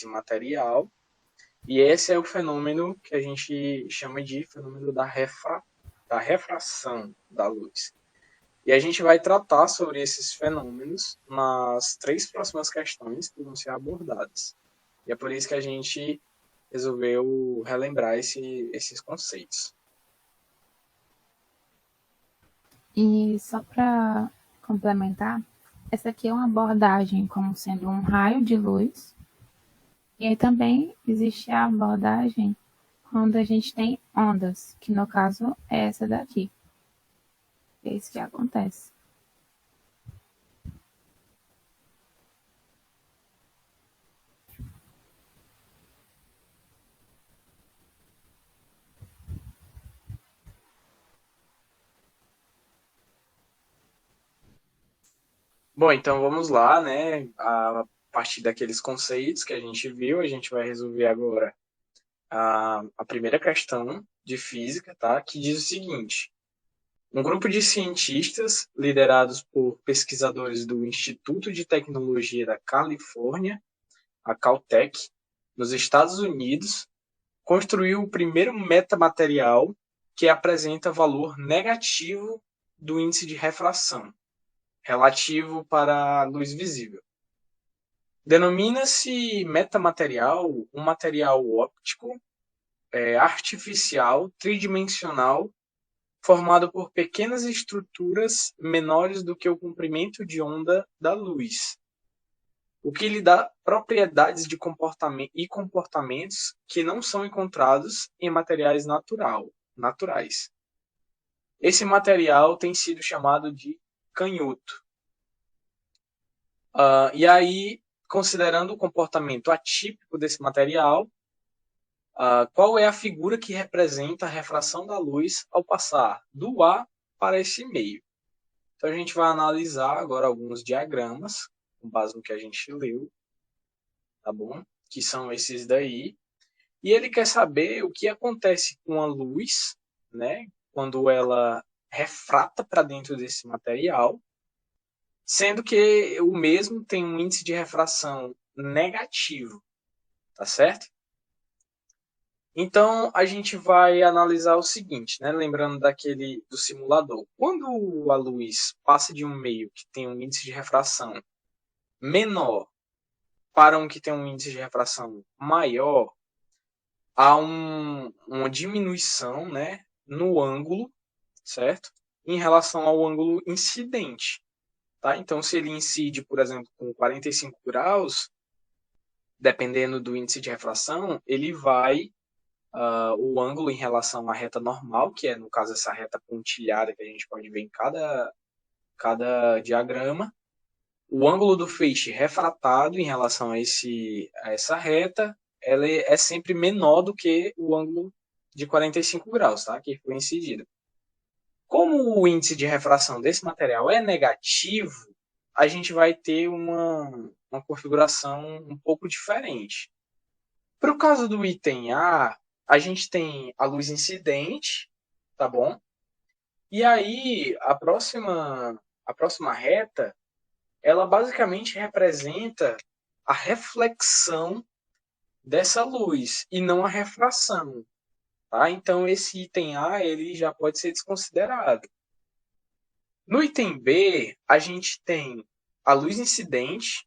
material. E esse é o fenômeno que a gente chama de fenômeno da refração da luz. E a gente vai tratar sobre esses fenômenos nas 3 próximas questões que vão ser abordadas. E é por isso que a gente resolveu relembrar esses conceitos. E só para complementar, essa aqui é uma abordagem como sendo um raio de luz. E aí também existe a abordagem quando a gente tem ondas, que no caso é essa daqui. É isso que acontece. Bom, então vamos lá, né? A partir daqueles conceitos que a gente viu, a gente vai resolver agora a primeira questão de física, tá? Que diz o seguinte: Um grupo de cientistas, liderados por pesquisadores do Instituto de Tecnologia da Califórnia, a Caltech, nos Estados Unidos, construiu o primeiro metamaterial que apresenta valor negativo do índice de refração, relativo para a luz visível. Denomina-se metamaterial um material óptico artificial tridimensional formado por pequenas estruturas menores do que o comprimento de onda da luz, o que lhe dá propriedades de comportamento e comportamentos que não são encontrados em materiais naturais. Esse material tem sido chamado de canhoto. E aí, considerando o comportamento atípico desse material, qual é a figura que representa a refração da luz ao passar do ar para esse meio? Então a gente vai analisar agora alguns diagramas, com base no que a gente leu, tá bom? Que são esses daí. E ele quer saber o que acontece com a luz, né? Quando ela refrata para dentro desse material, sendo que o mesmo tem um índice de refração negativo, tá certo? Então a gente vai analisar o seguinte, né? Lembrando do simulador. Quando a luz passa de um meio que tem um índice de refração menor para um que tem um índice de refração maior, há uma diminuição, né, no ângulo, certo? Em relação ao ângulo incidente. Tá? Então, se ele incide, por exemplo, com 45 graus, dependendo do índice de refração, ele vai, o ângulo em relação à reta normal, que é, no caso, essa reta pontilhada que a gente pode ver em cada diagrama, o ângulo do feixe refratado em relação a essa reta, ela é sempre menor do que o ângulo de 45 graus, tá? Que foi incidido. Como o índice de refração desse material é negativo, a gente vai ter uma configuração um pouco diferente. Para o caso do item A, a gente tem a luz incidente, tá bom? E aí, a próxima reta, ela basicamente representa a reflexão dessa luz e não a refração. Tá? Então, esse item A ele já pode ser desconsiderado. No item B, a gente tem a luz incidente,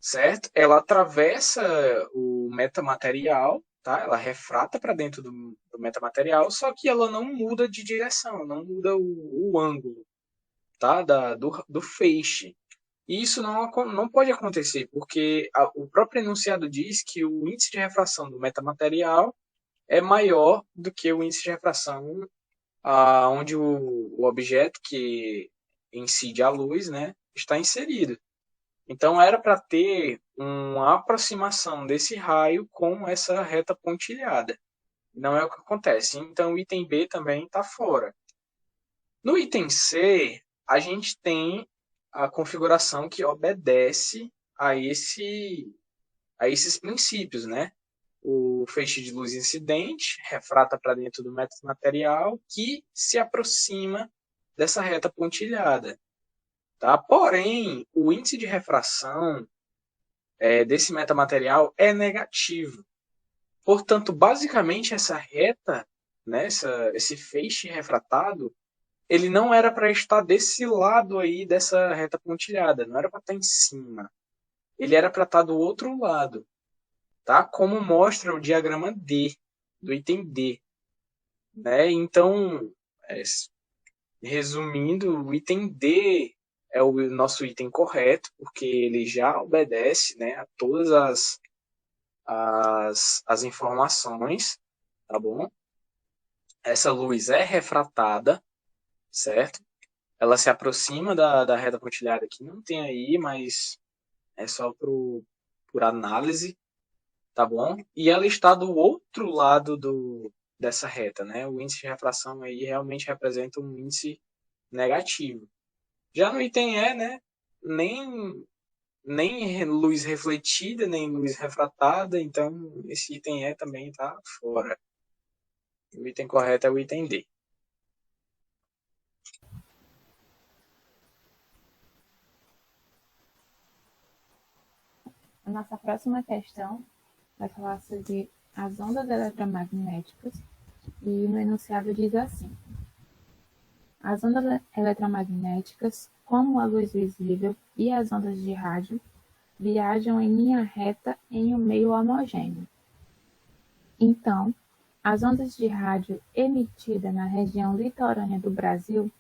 certo? Ela atravessa o metamaterial, tá? Ela refrata para dentro do metamaterial, só que ela não muda de direção, não muda o ângulo, tá? Do feixe. E isso não pode acontecer, porque o próprio enunciado diz que o índice de refração do metamaterial é maior do que o índice de refração onde o objeto que incide a luz, né, está inserido. Então era para ter uma aproximação desse raio com essa reta pontilhada. Não é o que acontece. Então o item B também está fora. No item C, a gente tem a configuração que obedece a esses princípios, né? O feixe de luz incidente refrata para dentro do material que se aproxima dessa reta pontilhada. Tá? Porém, o índice de refração desse metamaterial é negativo. Portanto, basicamente, essa reta, né, esse feixe refratado, ele não era para estar desse lado aí dessa reta pontilhada, não era para estar em cima. Ele era para estar do outro lado, tá? Como mostra o diagrama D, do item D. Né? Então, resumindo, o item D é o nosso item correto, porque ele já obedece, né, a todas as informações, tá bom? Essa luz é refratada, certo? Ela se aproxima da reta pontilhada que não tem aí, mas é só por análise, tá bom? E ela está do outro lado dessa reta, né? O índice de refração aí realmente representa um índice negativo. Já no item E, né? Nem luz refletida, nem luz refratada, então esse item E também está fora. O item correto é o item D. A nossa próxima questão vai falar sobre as ondas eletromagnéticas e no enunciado diz assim: as ondas eletromagnéticas, como a luz visível e as ondas de rádio, viajam em linha reta em um meio homogêneo. Então, as ondas de rádio emitidas na região litorânea do Brasil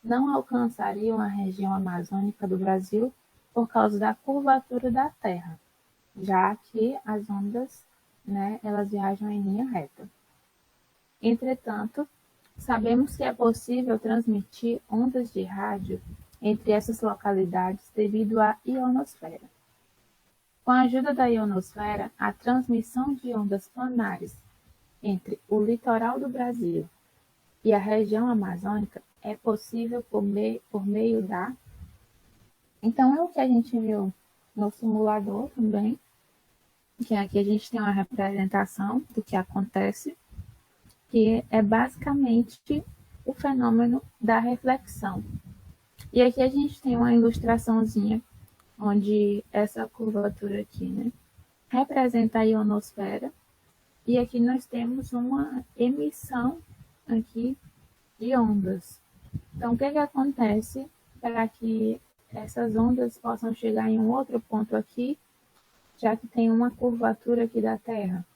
não alcançariam a região amazônica do Brasil por causa da curvatura da Terra, já que as ondas, elas viajam em linha reta. Entretanto, sabemos que é possível transmitir ondas de rádio entre essas localidades devido à ionosfera. Com a ajuda da ionosfera, a transmissão de ondas planares entre o litoral do Brasil e a região amazônica é possível por meio da... Então, é o que a gente viu no simulador também, que aqui a gente tem uma representação do que acontece, que é basicamente o fenômeno da reflexão. E aqui a gente tem uma ilustraçãozinha, onde essa curvatura aqui, representa a ionosfera, e aqui nós temos uma emissão aqui de ondas. Então, o que acontece para que essas ondas possam chegar em um outro ponto aqui, já que tem uma curvatura aqui da Terra?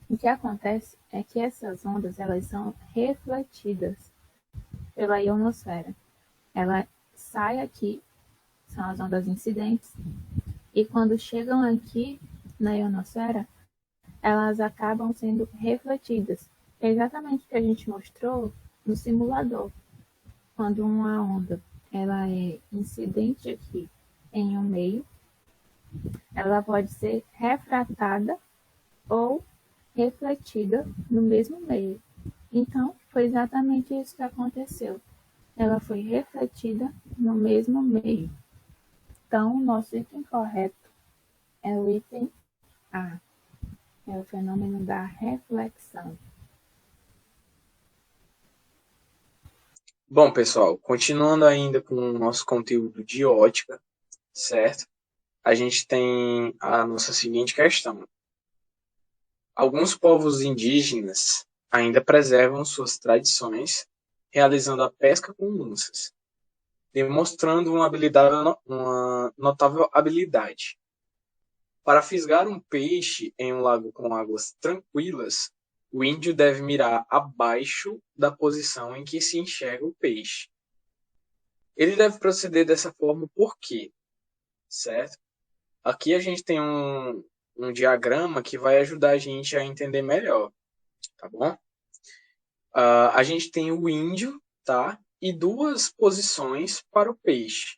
O que acontece é que essas ondas elas são refletidas pela ionosfera. Ela sai aqui, são as ondas incidentes, e quando chegam aqui na ionosfera, elas acabam sendo refletidas. É exatamente o que a gente mostrou no simulador. Quando uma onda ela é incidente aqui em um meio, ela pode ser refratada ou refletida no mesmo meio. Então, foi exatamente isso que aconteceu. Ela foi refletida no mesmo meio. Então, o nosso item correto é o item A. É o fenômeno da reflexão. Bom, pessoal, continuando ainda com o nosso conteúdo de ótica, certo? A gente tem a nossa seguinte questão. Alguns povos indígenas ainda preservam suas tradições, realizando a pesca com lanças, demonstrando uma notável habilidade. Para fisgar um peixe em um lago com águas tranquilas, o índio deve mirar abaixo da posição em que se enxerga o peixe. Ele deve proceder dessa forma por quê? Certo? Aqui a gente tem um diagrama que vai ajudar a gente a entender melhor, tá bom? A gente tem o índio, tá? E duas posições para o peixe.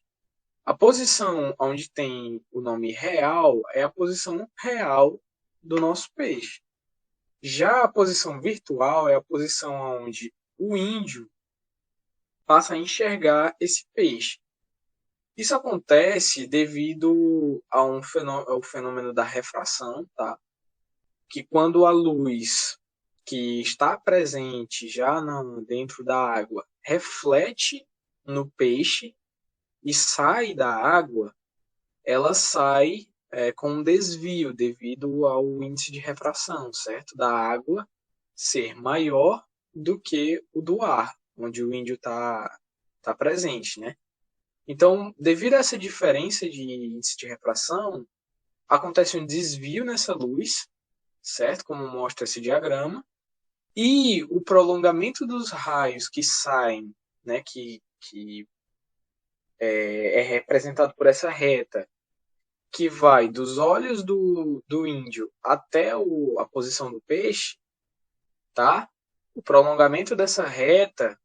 A posição onde tem o nome real é a posição real do nosso peixe. Já a posição virtual é a posição onde o índio passa a enxergar esse peixe. Isso acontece devido ao fenômeno da refração, tá? Que quando a luz que está presente já dentro da água reflete no peixe e sai da água, ela sai com um desvio devido ao índice de refração, certo? Da água ser maior do que o do ar, onde o índio tá presente, né? Então, devido a essa diferença de índice de refração, acontece um desvio nessa luz, certo? Como mostra esse diagrama, e o prolongamento dos raios que saem, né, que é representado por essa reta, que vai dos olhos do índio até a posição do peixe, tá? O prolongamento dessa reta,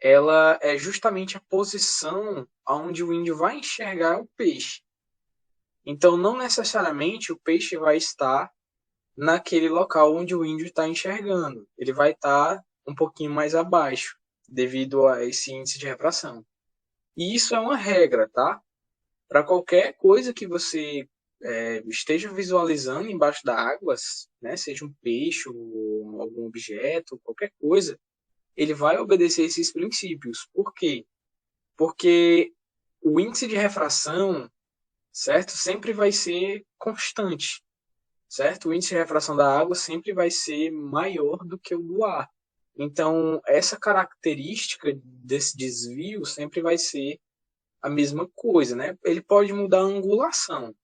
ela é justamente a posição onde o índio vai enxergar o peixe. Então, não necessariamente o peixe vai estar naquele local onde o índio está enxergando. Ele vai estar um pouquinho mais abaixo, devido a esse índice de refração. E isso é uma regra, tá? Para qualquer coisa que você esteja visualizando embaixo da água, né, seja um peixe ou algum objeto, qualquer coisa, ele vai obedecer esses princípios. Por quê? Porque o índice de refração, certo? Sempre vai ser constante, certo? O índice de refração da água sempre vai ser maior do que o do ar. Então, essa característica desse desvio sempre vai ser a mesma coisa, né? Ele pode mudar a angulação,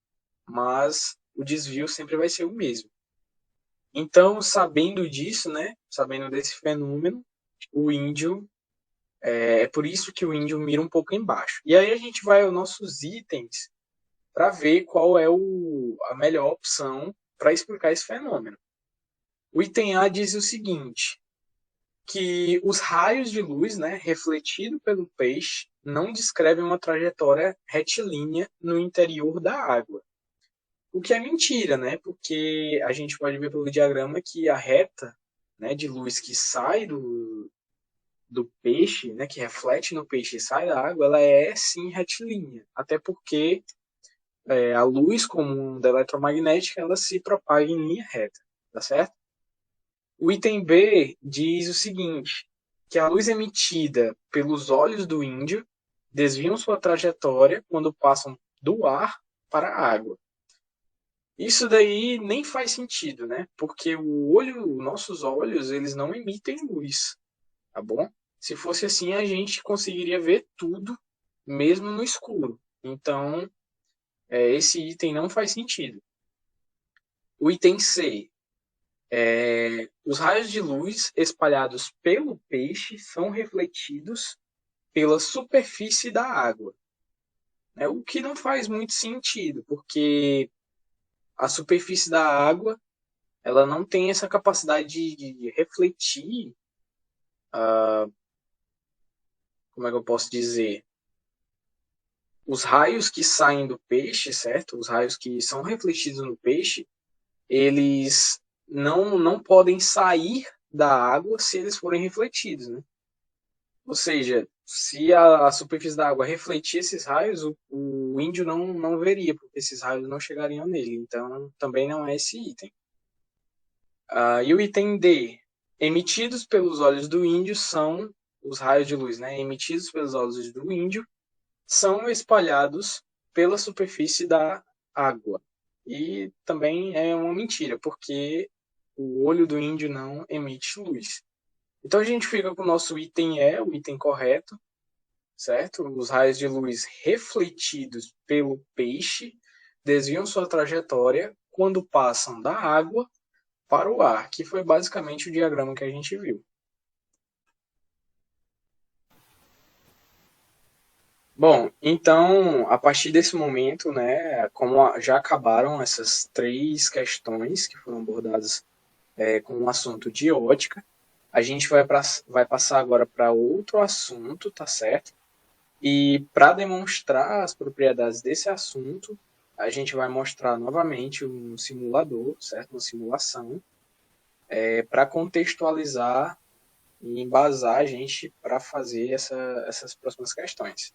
mas o desvio sempre vai ser o mesmo. Então, sabendo disso, né? Sabendo desse fenômeno, o índio é por isso que o índio mira um pouco embaixo. E aí a gente vai aos nossos itens para ver qual é a melhor opção para explicar esse fenômeno. O item A diz o seguinte, que os raios de luz, né, refletidos pelo peixe, não descrevem uma trajetória retilínea no interior da água. O que é mentira, né? Porque a gente pode ver pelo diagrama que a reta, né, de luz que sai do peixe, né, que reflete no peixe e sai da água, ela é sim retilínea. Até porque a luz, como onda eletromagnética, ela se propaga em linha reta, tá certo? O item B diz o seguinte, que a luz emitida pelos olhos do índio desviam sua trajetória quando passam do ar para a água. Isso daí nem faz sentido, né? Porque nossos olhos, eles não emitem luz, tá bom? Se fosse assim, a gente conseguiria ver tudo, mesmo no escuro. Então, esse item não faz sentido. O item C. Os raios de luz espalhados pelo peixe são refletidos pela superfície da água. O que não faz muito sentido, porque a superfície da água ela não tem essa capacidade de refletir, como é que eu posso dizer, os raios que saem do peixe, certo? Os raios que são refletidos no peixe, eles não podem sair da água se eles forem refletidos, né? Ou seja, se a superfície da água refletir esses raios, o índio não veria, porque esses raios não chegariam nele. Então, também não é esse item. E o item D. Emitidos pelos olhos do índio são os raios de luz, né? Emitidos pelos olhos do índio são espalhados pela superfície da água. E também é uma mentira, porque o olho do índio não emite luz. Então a gente fica com o nosso item E, o item correto, certo? Os raios de luz refletidos pelo peixe desviam sua trajetória quando passam da água para o ar, que foi basicamente o diagrama que a gente viu. Bom, então, a partir desse momento, né, como já acabaram essas 3 questões que foram abordadas com o assunto de ótica, a gente vai passar agora para outro assunto, tá certo? E para demonstrar as propriedades desse assunto, a gente vai mostrar novamente um simulador, certo? Uma simulação, para contextualizar e embasar a gente para fazer essas próximas questões.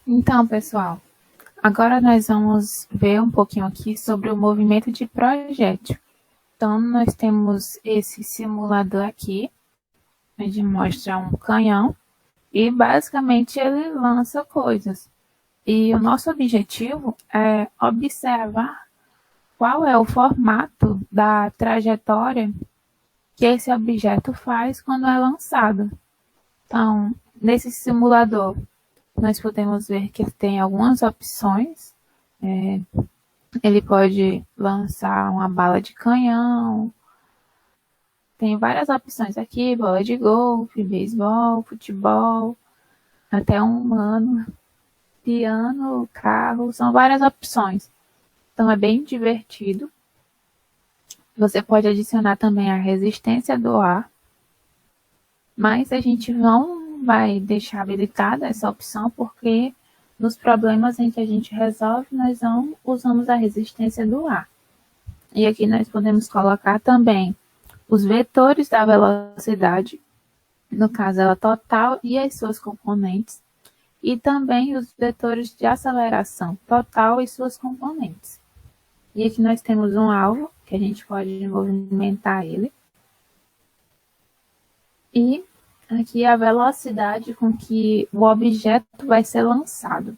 Então, pessoal, agora nós vamos ver um pouquinho aqui sobre o movimento de projétil. Então, nós temos esse simulador aqui, onde mostra um canhão e basicamente ele lança coisas. E o nosso objetivo é observar qual é o formato da trajetória que esse objeto faz quando é lançado. Então, nesse simulador, nós podemos ver que ele tem algumas opções. Ele pode lançar uma bala de canhão. Tem várias opções aqui, bola de golfe, beisebol, futebol, até um humano, piano, carro, são várias opções. Então é bem divertido. Você pode adicionar também a resistência do ar, mas a gente não vai deixar habilitada essa opção porque nos problemas em que a gente resolve, nós não usamos a resistência do ar. E aqui nós podemos colocar também os vetores da velocidade, no caso ela total e as suas componentes, e também os vetores de aceleração total e suas componentes. E aqui nós temos um alvo, que a gente pode movimentar ele. E aqui a velocidade com que o objeto vai ser lançado.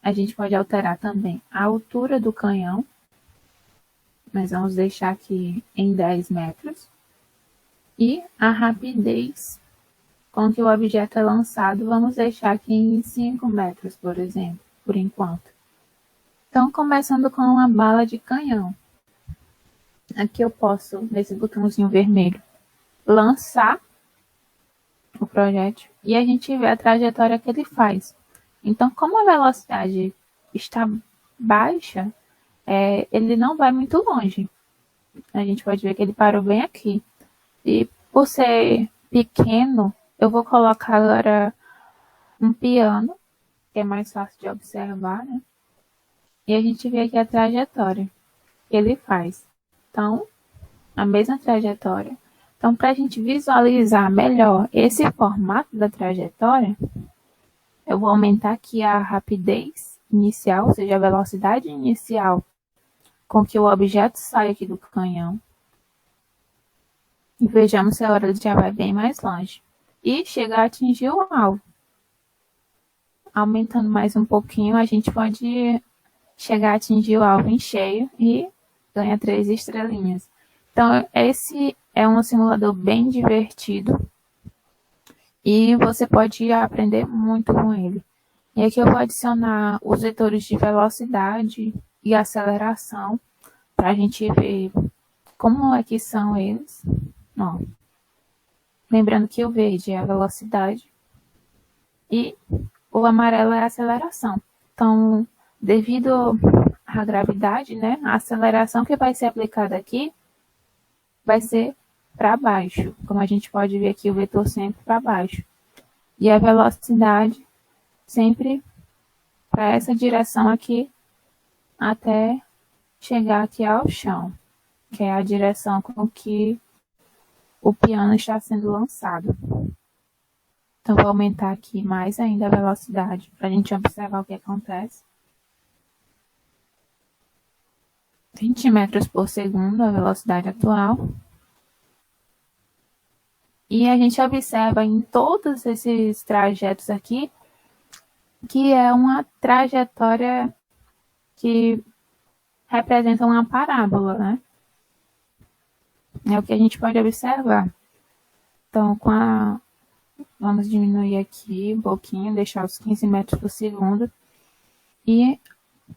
A gente pode alterar também a altura do canhão, mas vamos deixar aqui em 10 metros. E a rapidez com que o objeto é lançado, vamos deixar aqui em 5 metros, por exemplo, por enquanto. Então, começando com uma bala de canhão. Aqui eu posso, nesse botãozinho vermelho, lançar o projétil e a gente vê a trajetória que ele faz. Então, como a velocidade está baixa, ele não vai muito longe. A gente pode ver que ele parou bem aqui. E por ser pequeno, eu vou colocar agora um piano, que é mais fácil de observar, né? E a gente vê aqui a trajetória que ele faz. Então, a mesma trajetória. Então, para a gente visualizar melhor esse formato da trajetória, eu vou aumentar aqui a rapidez inicial, ou seja, a velocidade inicial com que o objeto sai aqui do canhão. E vejamos se a hora já vai bem mais longe. E chegar a atingir o alvo. Aumentando mais um pouquinho, a gente pode chegar a atingir o alvo em cheio e ganha 3 estrelinhas. Então, esse é um simulador bem divertido e você pode aprender muito com ele. E aqui eu vou adicionar os vetores de velocidade e aceleração para a gente ver como é que são eles. Ó. Lembrando que o verde é a velocidade e o amarelo é a aceleração. Então, devido à gravidade, né, a aceleração que vai ser aplicada aqui vai ser para baixo. Como a gente pode ver aqui, o vetor sempre para baixo. E a velocidade sempre para essa direção aqui até chegar aqui ao chão, que é a direção com que o piano está sendo lançado. Então, vou aumentar aqui mais ainda a velocidade para a gente observar o que acontece. 20 metros por segundo, a velocidade atual. E a gente observa em todos esses trajetos aqui que é uma trajetória que representa uma parábola, né? É o que a gente pode observar. Então, vamos diminuir aqui um pouquinho, deixar os 15 metros por segundo. E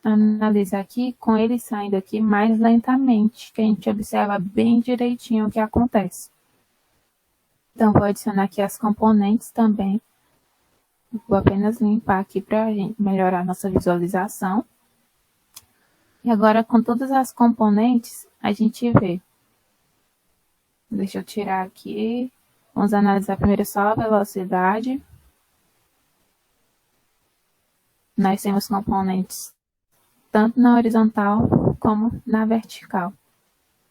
analisar aqui com ele saindo aqui mais lentamente, que a gente observa bem direitinho o que acontece. Então, vou adicionar aqui as componentes também. Vou apenas limpar aqui para melhorar a nossa visualização. E agora, com todas as componentes, a gente vê. Deixa eu tirar aqui. Vamos analisar primeiro só a velocidade. Nós temos componentes tanto na horizontal como na vertical.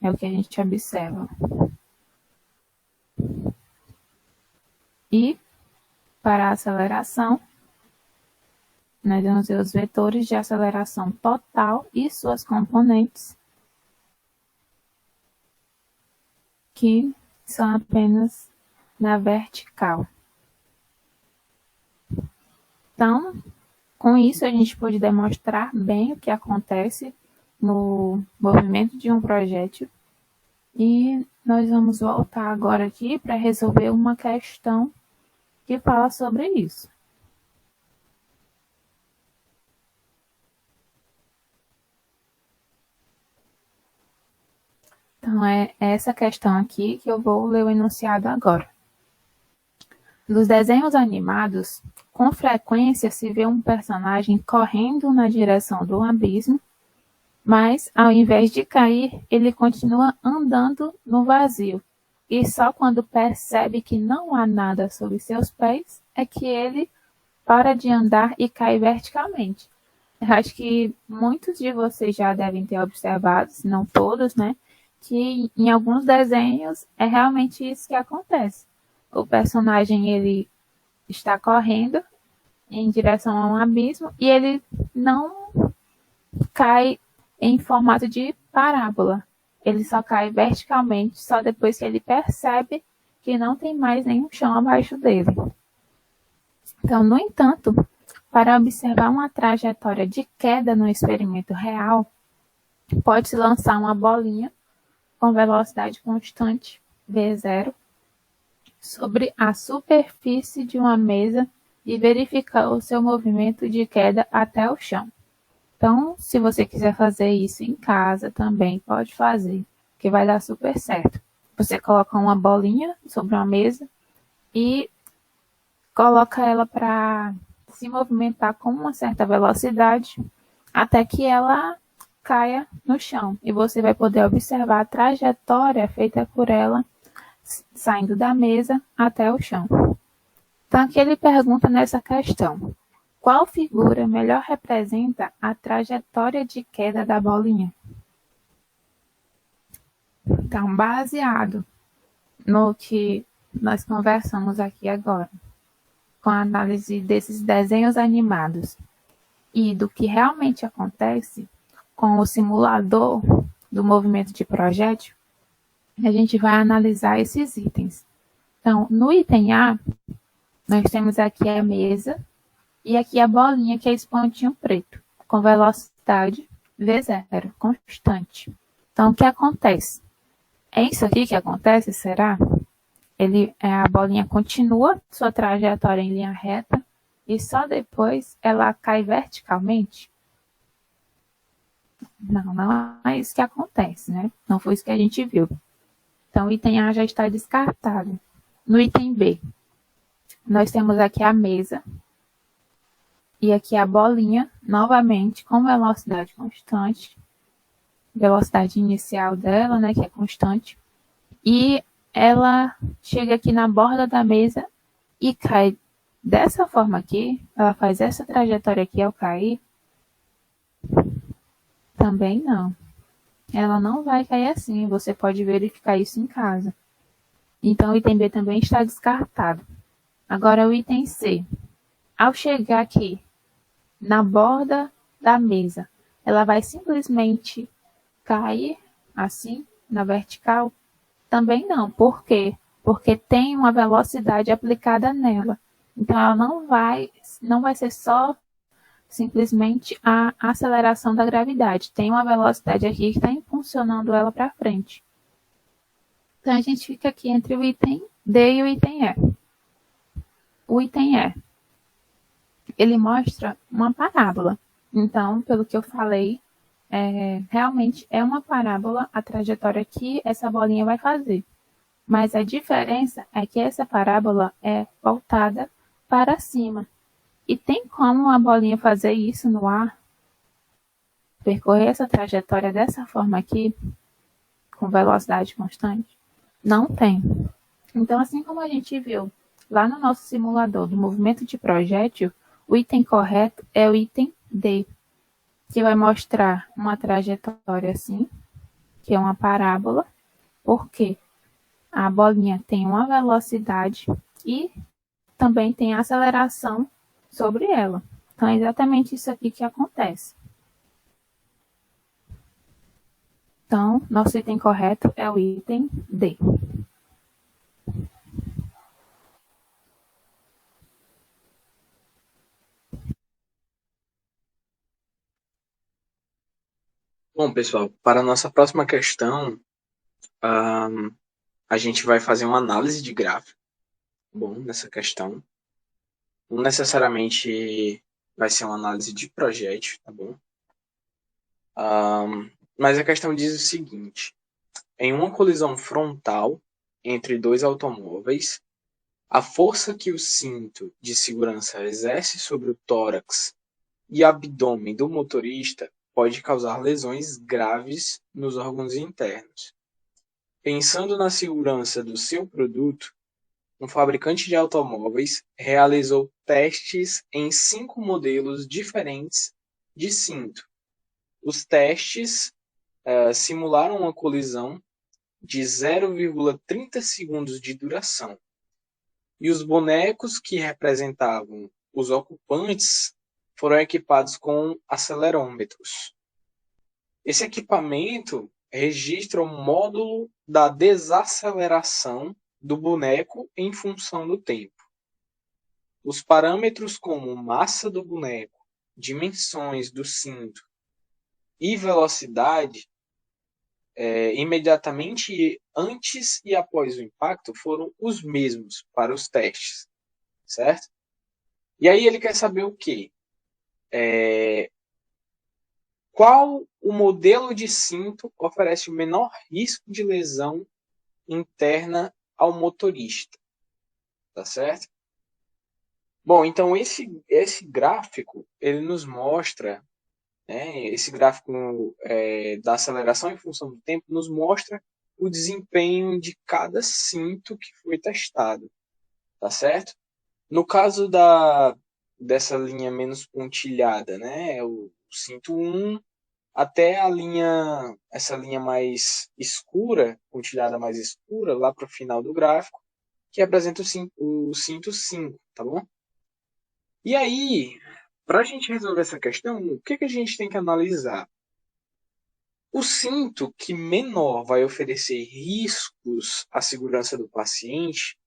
É o que a gente observa. E para a aceleração, nós vamos ver os vetores de aceleração total e suas componentes, que são apenas na vertical. Então, com isso a gente pode demonstrar bem o que acontece no movimento de um projétil. E nós vamos voltar agora aqui para resolver uma questão que fala sobre isso. Então, é essa questão aqui que eu vou ler o enunciado agora. Nos desenhos animados, com frequência se vê um personagem correndo na direção do abismo, mas, ao invés de cair, ele continua andando no vazio. E só quando percebe que não há nada sob seus pés é que ele para de andar e cai verticalmente. Eu acho que muitos de vocês já devem ter observado, se não todos, né? Que em alguns desenhos é realmente isso que acontece. O personagem ele está correndo em direção a um abismo e ele não cai em formato de parábola. Ele só cai verticalmente, só depois que ele percebe que não tem mais nenhum chão abaixo dele. Então, no entanto, para observar uma trajetória de queda no experimento real, pode-se lançar uma bolinha com velocidade constante, V0, sobre a superfície de uma mesa e verificar o seu movimento de queda até o chão. Então, se você quiser fazer isso em casa também, pode fazer, que vai dar super certo. Você coloca uma bolinha sobre uma mesa e coloca ela para se movimentar com uma certa velocidade até que ela caia no chão. E você vai poder observar a trajetória feita por ela saindo da mesa até o chão. Então, aqui ele pergunta nessa questão: qual figura melhor representa a trajetória de queda da bolinha? Então, baseado no que nós conversamos aqui agora, com a análise desses desenhos animados e do que realmente acontece com o simulador do movimento de projétil, a gente vai analisar esses itens. Então, no item A, nós temos aqui a mesa e aqui a bolinha, que é esse pontinho preto, com velocidade V0, constante. Então, o que acontece? É isso aqui que acontece, será? A bolinha continua sua trajetória em linha reta e só depois ela cai verticalmente? Não é isso que acontece, né? Não foi isso que a gente viu. Então, o item A já está descartado. No item B, nós temos aqui a mesa e aqui a bolinha, novamente, com velocidade constante. Velocidade inicial dela, né, que é constante. E ela chega aqui na borda da mesa e cai dessa forma aqui. Ela faz essa trajetória aqui ao cair. Também não. Ela não vai cair assim. Você pode verificar isso em casa. Então, o item B também está descartado. Agora, o item C. Ao chegar aqui na borda da mesa, ela vai simplesmente cair assim, na vertical? Também não. Por quê? Porque tem uma velocidade aplicada nela. Então, ela não vai ser só simplesmente a aceleração da gravidade. Tem uma velocidade aqui que está impulsionando ela para frente. Então, a gente fica aqui entre o item D e o item E. O item E, ele mostra uma parábola. Então, pelo que eu falei, realmente é uma parábola a trajetória que essa bolinha vai fazer. Mas a diferença é que essa parábola é voltada para cima. E tem como a bolinha fazer isso no ar? Percorrer essa trajetória dessa forma aqui, com velocidade constante? Não tem. Então, assim como a gente viu lá no nosso simulador do movimento de projétil, o item correto é o item D, que vai mostrar uma trajetória assim, que é uma parábola, porque a bolinha tem uma velocidade e também tem aceleração sobre ela. Então, é exatamente isso aqui que acontece. Então, nosso item correto é o item D. Bom, pessoal, para a nossa próxima questão, a gente vai fazer uma análise de gráfico. Bom, nessa questão. Não necessariamente vai ser uma análise de projétil, tá bom? Mas a questão diz o seguinte: em uma colisão frontal entre dois automóveis, a força que o cinto de segurança exerce sobre o tórax e abdômen do motorista pode causar lesões graves nos órgãos internos. Pensando na segurança do seu produto, um fabricante de automóveis realizou testes em 5 modelos diferentes de cinto. Os testes simularam uma colisão de 0,30 segundos de duração. E os bonecos que representavam os ocupantes foram equipados com acelerômetros. Esse equipamento registra o módulo da desaceleração do boneco em função do tempo. Os parâmetros como massa do boneco, dimensões do cinto e velocidade, imediatamente antes e após o impacto, foram os mesmos para os testes, certo? E aí ele quer saber o quê? Qual o modelo de cinto oferece o menor risco de lesão interna ao motorista, tá certo? Bom, então esse gráfico, ele nos mostra, né, esse gráfico da aceleração em função do tempo, nos mostra o desempenho de cada cinto que foi testado, tá certo? No caso dessa linha menos pontilhada, né, o cinto 1 até essa linha mais escura, pontilhada mais escura, lá para o final do gráfico, que representa o cinto 5, tá bom? E aí, para a gente resolver essa questão, o que a gente tem que analisar? O cinto que menor vai oferecer riscos à segurança do paciente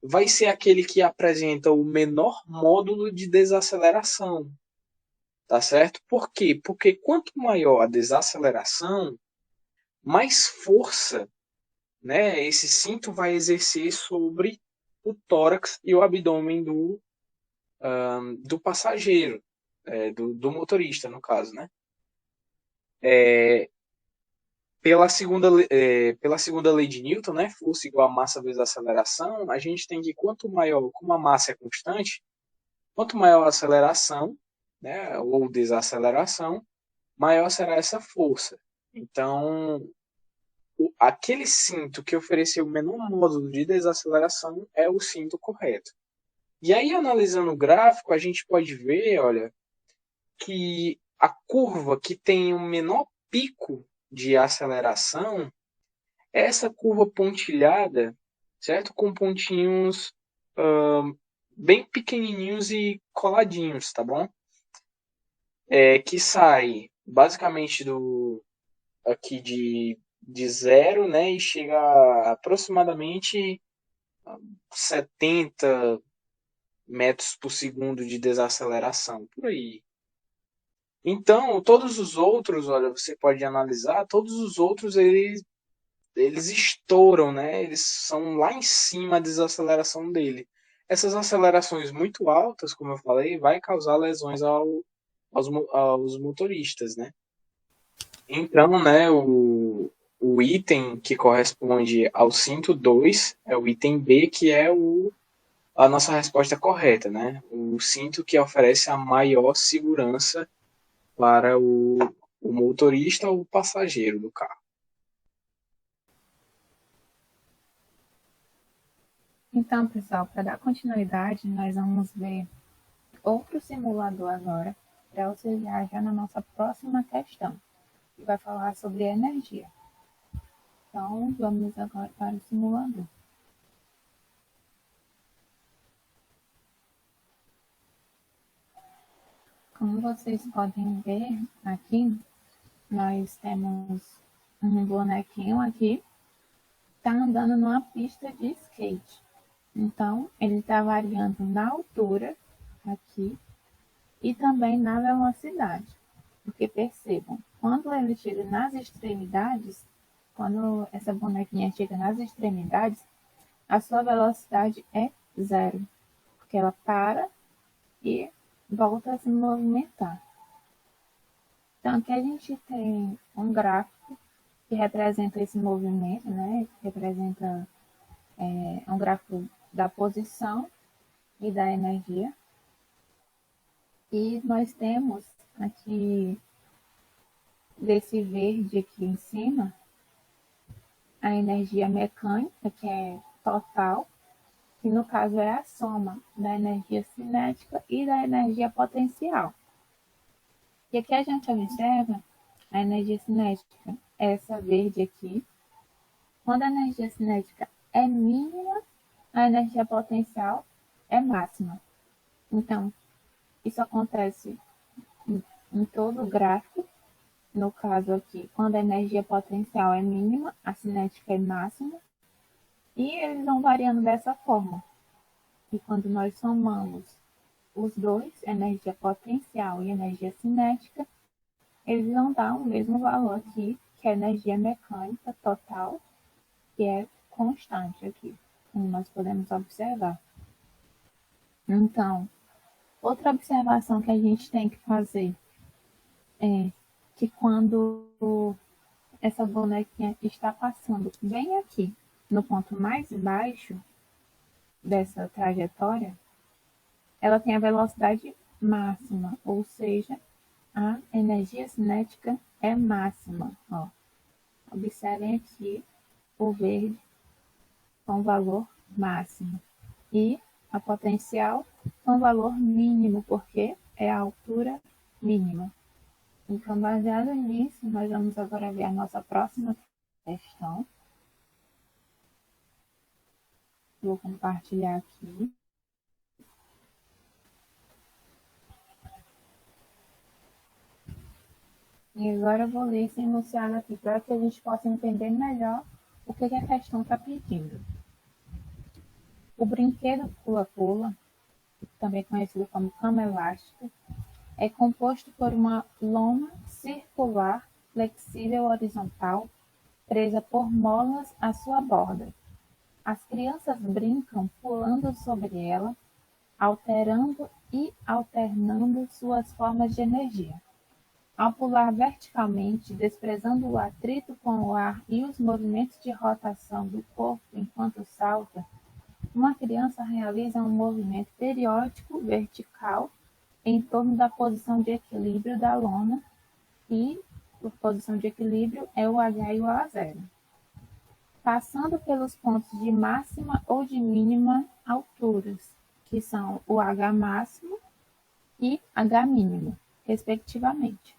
vai ser aquele que apresenta o menor módulo de desaceleração, tá certo? Por quê? Porque quanto maior a desaceleração, mais força, né, esse cinto vai exercer sobre o tórax e o abdômen do passageiro, do motorista, no caso, né? Pela segunda lei de Newton, né, força igual a massa vezes a aceleração, a gente tem que quanto maior, como a massa é constante, quanto maior a aceleração, né, ou desaceleração, maior será essa força. Então, aquele cinto que ofereceu o menor módulo de desaceleração é o cinto correto. E aí, analisando o gráfico, a gente pode ver, olha, que a curva que tem o menor pico de aceleração é essa curva pontilhada, certo? Com pontinhos bem pequenininhos e coladinhos, tá bom? Que sai basicamente aqui de zero, né? E chega a aproximadamente 70 metros por segundo de desaceleração, por aí. Então, todos os outros, olha, você pode analisar, todos os outros eles estouram, né? Eles são lá em cima a desaceleração dele. Essas acelerações muito altas, como eu falei, vai causar lesões aos motoristas, né? Então, né, o item que corresponde ao cinto 2 é o item B, que é a nossa resposta correta, né? O cinto que oferece a maior segurança para o motorista ou o passageiro do carro. Então, pessoal, para dar continuidade, nós vamos ver outro simulador agora para auxiliar já na nossa próxima questão, que vai falar sobre energia. Então, vamos agora para o simulador. Como vocês podem ver aqui, nós temos um bonequinho aqui, está andando numa pista de skate. Então, ele está variando na altura aqui e também na velocidade. Porque percebam, quando ele chega nas extremidades, quando essa bonequinha chega nas extremidades, a sua velocidade é zero, porque ela para e volta a se movimentar. Então, aqui a gente tem um gráfico que representa esse movimento, né? Representa um gráfico da posição e da energia. E nós temos aqui, desse verde aqui em cima, a energia mecânica, que é total, que no caso é a soma da energia cinética e da energia potencial. E aqui a gente observa a energia cinética, essa verde aqui. Quando a energia cinética é mínima, a energia potencial é máxima. Então, isso acontece em todo o gráfico. No caso aqui, quando a energia potencial é mínima, a cinética é máxima. E eles vão variando dessa forma. E quando nós somamos os dois, energia potencial e energia cinética, eles vão dar o mesmo valor aqui, que é a energia mecânica total, que é constante aqui, como nós podemos observar. Então, outra observação que a gente tem que fazer é que quando essa bonequinha está passando bem aqui, no ponto mais baixo dessa trajetória, ela tem a velocidade máxima, ou seja, a energia cinética é máxima. Ó. Observem aqui o verde com valor máximo e a potencial com valor mínimo, porque é a altura mínima. Então, baseado nisso, nós vamos agora ver a nossa próxima questão. Vou compartilhar aqui. E agora eu vou ler esse enunciado aqui para que a gente possa entender melhor o que a questão está pedindo. O brinquedo pula-pula, também conhecido como cama elástica, é composto por uma lona circular flexível horizontal presa por molas à sua borda. As crianças brincam pulando sobre ela, alterando e alternando suas formas de energia. Ao pular verticalmente, desprezando o atrito com o ar e os movimentos de rotação do corpo enquanto salta, uma criança realiza um movimento periódico vertical em torno da posição de equilíbrio da lona e a posição de equilíbrio é o H e o A0, passando pelos pontos de máxima ou de mínima alturas, que são o H máximo e H mínimo, respectivamente.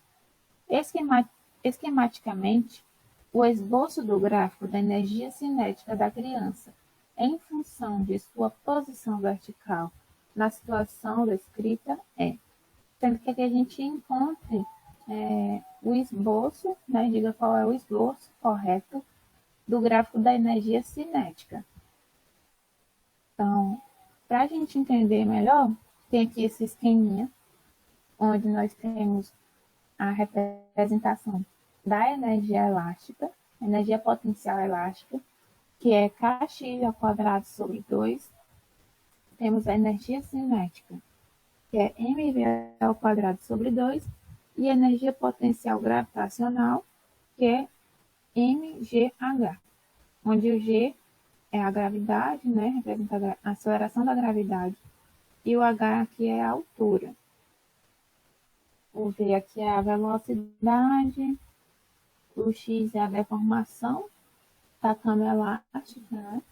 Esquematicamente, o esboço do gráfico da energia cinética da criança em função de sua posição vertical na situação descrita é, sendo que aqui a gente encontre o esboço, né, diga qual é o esboço correto do gráfico da energia cinética. Então, para a gente entender melhor, tem aqui esse esqueminha, onde nós temos a representação da energia elástica, energia potencial elástica, que é Kx ao quadrado sobre 2. Temos a energia cinética, que é mv ao quadrado sobre 2, e a energia potencial gravitacional, que é mgh, onde o g é a gravidade, né, representa a aceleração da gravidade, e o h aqui é a altura. O v aqui é a velocidade, o x é a deformação da cama elástica, né?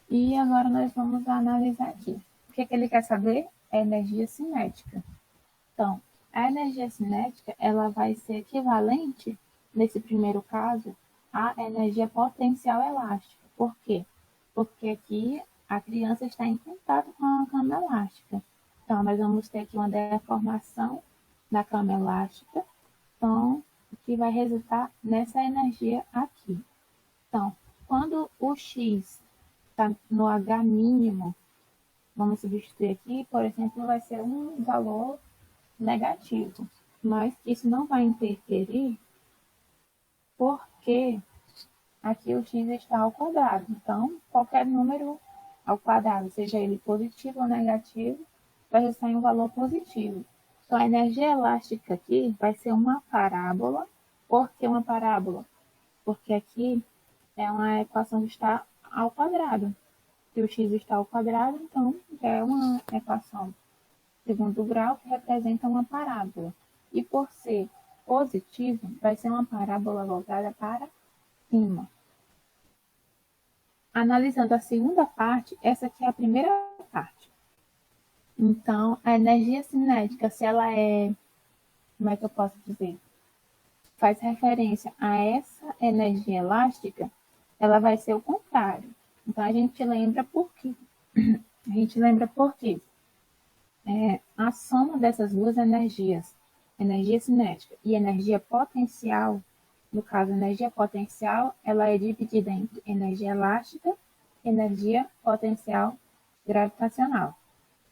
E agora nós vamos analisar aqui. O que ele quer saber? É energia cinética. Então, a energia cinética ela vai ser equivalente, nesse primeiro caso, à energia potencial elástica. Por quê? Porque aqui a criança está em contato com a cama elástica. Então, nós vamos ter aqui uma deformação da cama elástica, então, o que vai resultar nessa energia aqui. Então, quando o x está no H mínimo, vamos substituir aqui, por exemplo, vai ser um valor negativo, mas isso não vai interferir porque aqui o x está ao quadrado. Então, qualquer número ao quadrado, seja ele positivo ou negativo, vai resultar em um valor positivo. Então, a energia elástica aqui vai ser uma parábola. Por que uma parábola? Porque aqui é uma equação que está ao quadrado. Se o x está ao quadrado, então já é uma equação segundo grau que representa uma parábola. E por ser positivo, vai ser uma parábola voltada para cima. Analisando a segunda parte, essa aqui é a primeira parte. Então, a energia cinética, se ela é, como é que eu posso dizer? Faz referência a essa energia elástica, ela vai ser o contrário. Então, a gente lembra por quê? A soma dessas duas energias, energia cinética e energia potencial, no caso, a energia potencial, ela é dividida entre energia elástica energia potencial gravitacional.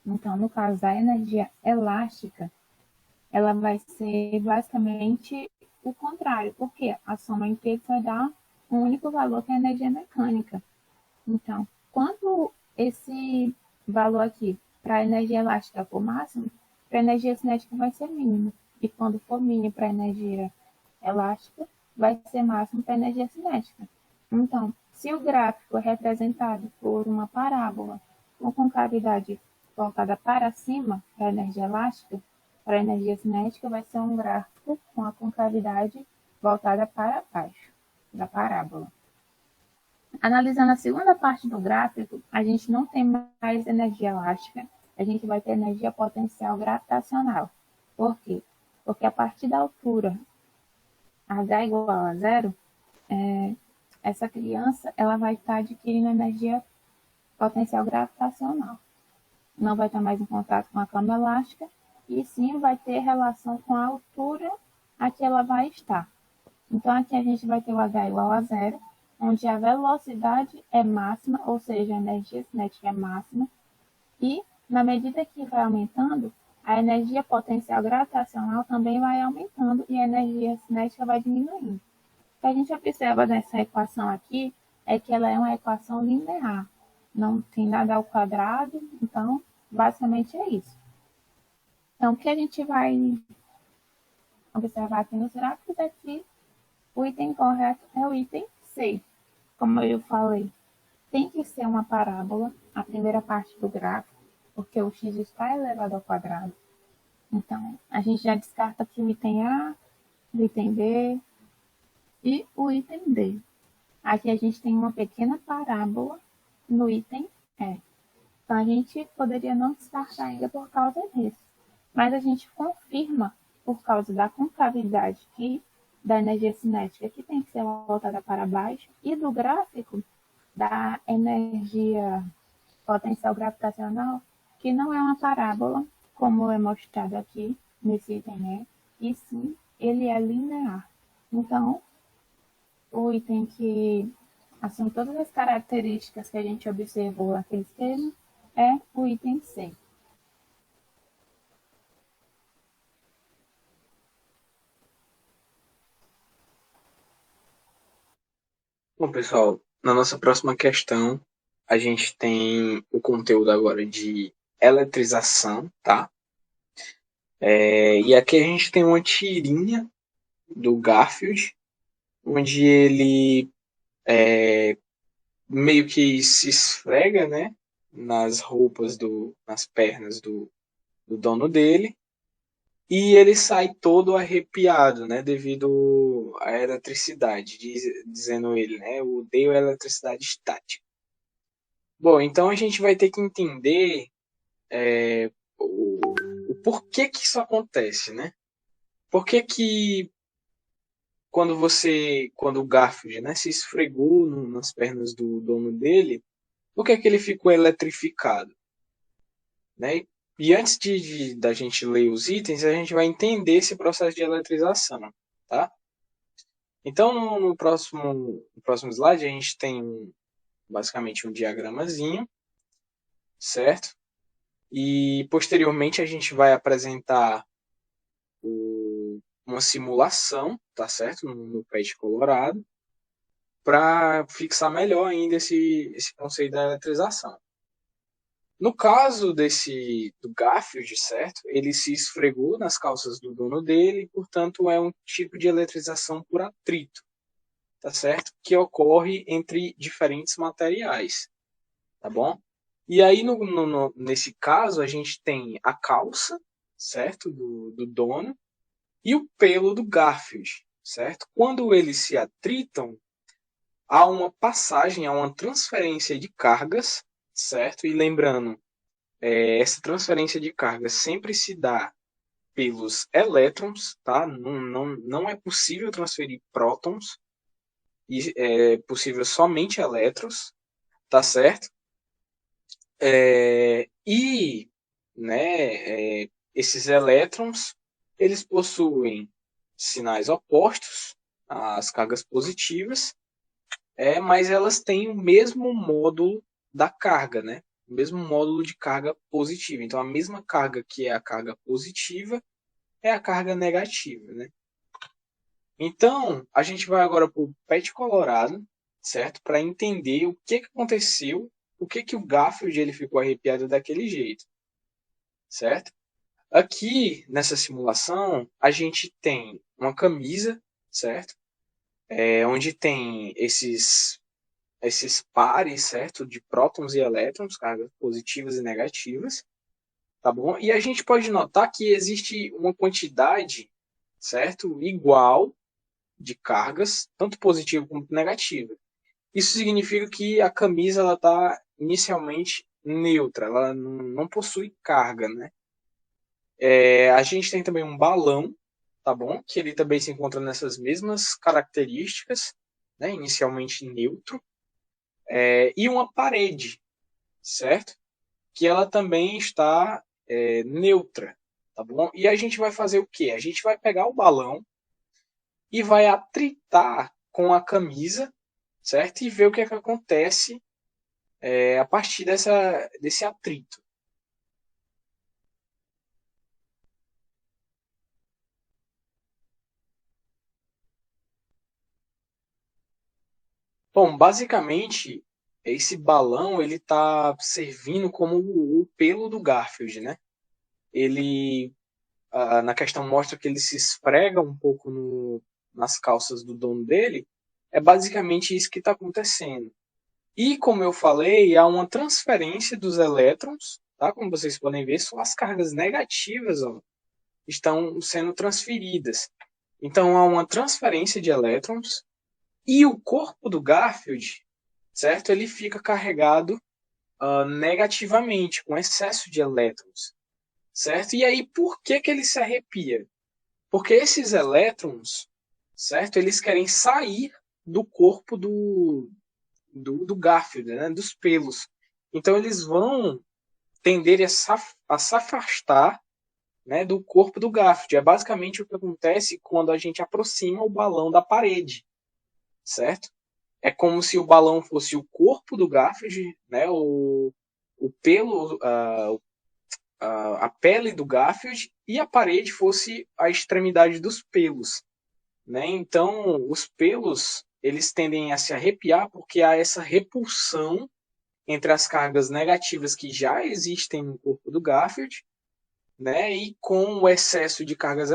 Então, no caso da energia elástica, ela vai ser basicamente o contrário, porque a soma em pesos vai dar um único valor que é a energia mecânica. Então, quando esse valor aqui para a energia elástica for máximo, para a energia cinética vai ser mínimo. E quando for mínimo para a energia elástica, vai ser máximo para a energia cinética. Então, se o gráfico é representado por uma parábola com concavidade voltada para cima, para a energia elástica, para a energia cinética vai ser um gráfico com a concavidade voltada para baixo da parábola. Analisando a segunda parte do gráfico, a gente não tem mais energia elástica, a gente vai ter energia potencial gravitacional. Por quê? Porque a partir da altura h igual a zero, essa criança ela vai estar adquirindo energia potencial gravitacional. Não vai estar mais em contato com a cama elástica e sim vai ter relação com a altura a que ela vai estar. Então aqui a gente vai ter o h igual a zero, onde a velocidade é máxima, ou seja, a energia cinética é máxima, e na medida que vai aumentando, a energia potencial gravitacional também vai aumentando e a energia cinética vai diminuindo. O que a gente observa nessa equação aqui é que ela é uma equação linear, não tem nada ao quadrado, então basicamente é isso. Então o que a gente vai observar aqui nos gráficos é que o item correto é o item C. Como eu falei, tem que ser uma parábola, a primeira parte do gráfico, porque o x está elevado ao quadrado. Então, a gente já descarta aqui o item A, o item B e o item D. Aqui a gente tem uma pequena parábola no item E. Então, a gente poderia não descartar ainda por causa disso. Mas a gente confirma por causa da concavidade que da energia cinética, que tem que ser voltada para baixo, e do gráfico da energia potencial gravitacional, que não é uma parábola, como é mostrado aqui nesse item E, e sim ele é linear. Então, o item que assume todas as características que a gente observou naquele esquema é o item C. Bom, pessoal, na nossa próxima questão, a gente tem o conteúdo agora de eletrização, tá? E aqui a gente tem uma tirinha do Garfield, onde ele meio que se esfrega, né, nas roupas, nas pernas do dono dele, e ele sai todo arrepiado, né, devido à eletricidade, dizendo ele, né, eu odeio a eletricidade estática. Bom, então a gente vai ter que entender o porquê que isso acontece, né? Por que que quando o Garfield, né, se esfregou nas pernas do dono dele, por que que ele ficou eletrificado, né? E antes da gente ler os itens, a gente vai entender esse processo de eletrização, tá? Então, no próximo slide, a gente tem basicamente um diagramazinho, certo? E posteriormente a gente vai apresentar uma simulação, tá certo? No PET colorado, para fixar melhor ainda esse conceito da eletrização. No caso do Garfield, certo? Ele se esfregou nas calças do dono dele, portanto é um tipo de eletrização por atrito, tá certo? Que ocorre entre diferentes materiais, tá bom? E aí nesse caso a gente tem a calça, certo? Do dono e o pelo do Garfield, certo? Quando eles se atritam, há uma passagem, há uma transferência de cargas, certo? E lembrando, essa transferência de cargas sempre se dá pelos elétrons, tá? Não é possível transferir prótons, é possível somente elétrons, tá certo? E, né, esses elétrons, eles possuem sinais opostos às cargas positivas, mas elas têm o mesmo módulo da carga, né? O mesmo módulo de carga positiva. Então, a mesma carga que é a carga positiva é a carga negativa, né? Então, a gente vai agora para o PET colorado, certo? Para entender o que aconteceu, o que o Garfield ele ficou arrepiado daquele jeito, certo? Aqui, nessa simulação, a gente tem uma camisa, certo? Onde tem esses pares, certo? De prótons e elétrons, cargas positivas e negativas, tá bom? E a gente pode notar que existe uma quantidade, certo? Igual de cargas, tanto positiva como negativa. Isso significa que a camisa ela está inicialmente neutra, ela não possui carga, né? A gente tem também um balão, tá bom? Que ele também se encontra nessas mesmas características, né? Inicialmente neutro, e uma parede, certo? Que ela também está neutra, tá bom? E a gente vai fazer o quê? A gente vai pegar o balão e vai atritar com a camisa, certo? E ver o que é que acontece a partir desse atrito. Bom, basicamente, esse balão ele está servindo como o pelo do Garfield, né? Ele, na questão, mostra que ele se esfrega um pouco nas calças do dono dele. É basicamente isso que está acontecendo. E, como eu falei, há uma transferência dos elétrons, tá? Como vocês podem ver, só as cargas negativas ó, estão sendo transferidas. Então, há uma transferência de elétrons e o corpo do Garfield, certo? Ele fica carregado negativamente, com excesso de elétrons, certo? E aí, por que ele se arrepia? Porque esses elétrons, certo? Eles querem sair do corpo do Garfield, né? Dos pelos. Então, eles vão tender a se afastar, né, do corpo do Garfield. É basicamente o que acontece quando a gente aproxima o balão da parede, certo? É como se o balão fosse o corpo do Garfield, né, o pelo, a pele do Garfield, e a parede fosse a extremidade dos pelos, né? Então, os pelos eles tendem a se arrepiar porque há essa repulsão entre as cargas negativas que já existem no corpo do Garfield, né? E com o excesso de cargas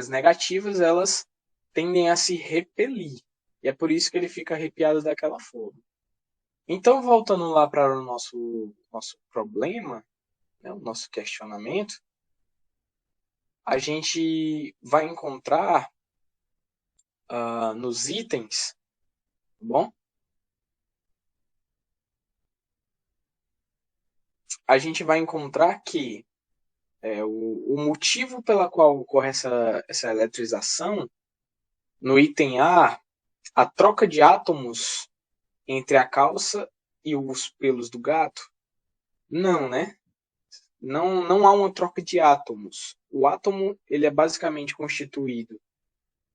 negativas, elas tendem a se repelir. E é por isso que ele fica arrepiado daquela forma. Então, voltando lá para o nosso problema, né, o nosso questionamento, a gente vai encontrar nos itens, tá bom? A gente vai encontrar que o motivo pela qual ocorre essa eletrização, no item a troca de átomos entre a calça e os pelos do gato, não, né? Não há uma troca de átomos. O átomo ele é basicamente constituído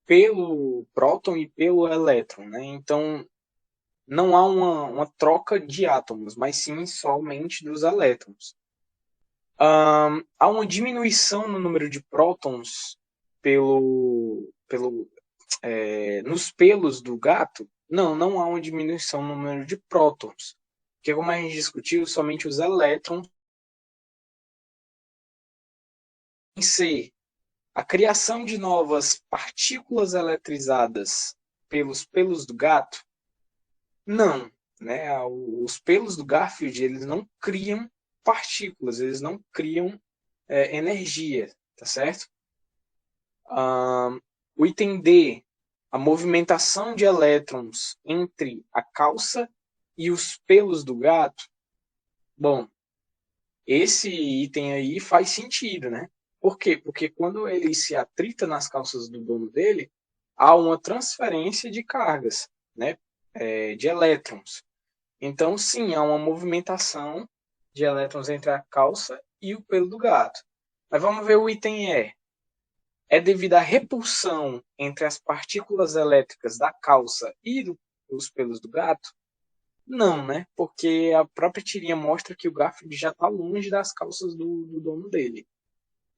pelo próton e pelo elétron, né? Então não há uma troca de átomos, mas sim somente dos elétrons. Há uma diminuição no número de prótons nos pelos do gato? Não há uma diminuição no número de prótons. Porque, como a gente discutiu, somente os elétrons em si. A criação de novas partículas eletrizadas pelos pelos do gato? Não. Né? Os pelos do Garfield eles não criam partículas, eles não criam energia, tá certo? O item D, a movimentação de elétrons entre a calça e os pelos do gato. Bom, esse item aí faz sentido, né? Por quê? Porque quando ele se atrita nas calças do dono dele, há uma transferência de cargas, né? De elétrons. Então, sim, há uma movimentação de elétrons entre a calça e o pelo do gato. Mas vamos ver o item E. é devido à repulsão entre as partículas elétricas da calça e dos pelos do gato? Não, né? Porque a própria tirinha mostra que o Garfield já está longe das calças do dono dele.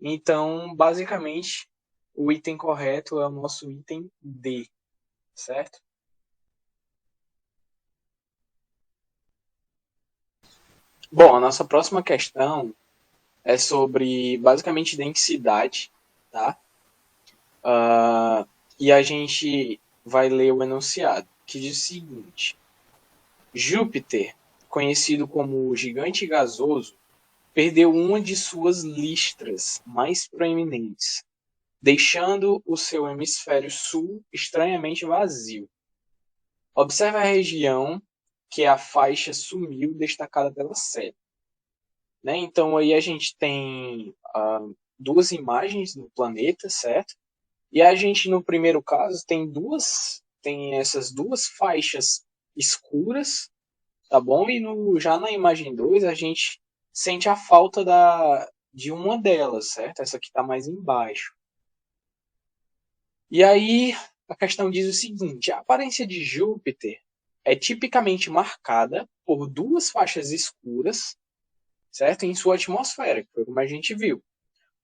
Então, basicamente, o item correto é o nosso item D, certo? Bom, a nossa próxima questão é sobre, basicamente, densidade, tá? E a gente vai ler o enunciado, que diz o seguinte: Júpiter, conhecido como o gigante gasoso, perdeu uma de suas listras mais proeminentes, deixando o seu hemisfério sul estranhamente vazio. Observe a região que a faixa sumiu destacada pela seta. Né? Então aí a gente tem duas imagens do planeta, certo? E a gente no primeiro caso tem essas duas faixas escuras, tá bom? E já na imagem 2 a gente sente a falta de uma delas, certo? Essa aqui está mais embaixo. E aí a questão diz o seguinte: a aparência de Júpiter é tipicamente marcada por duas faixas escuras, certo? Em sua atmosfera, que foi como a gente viu.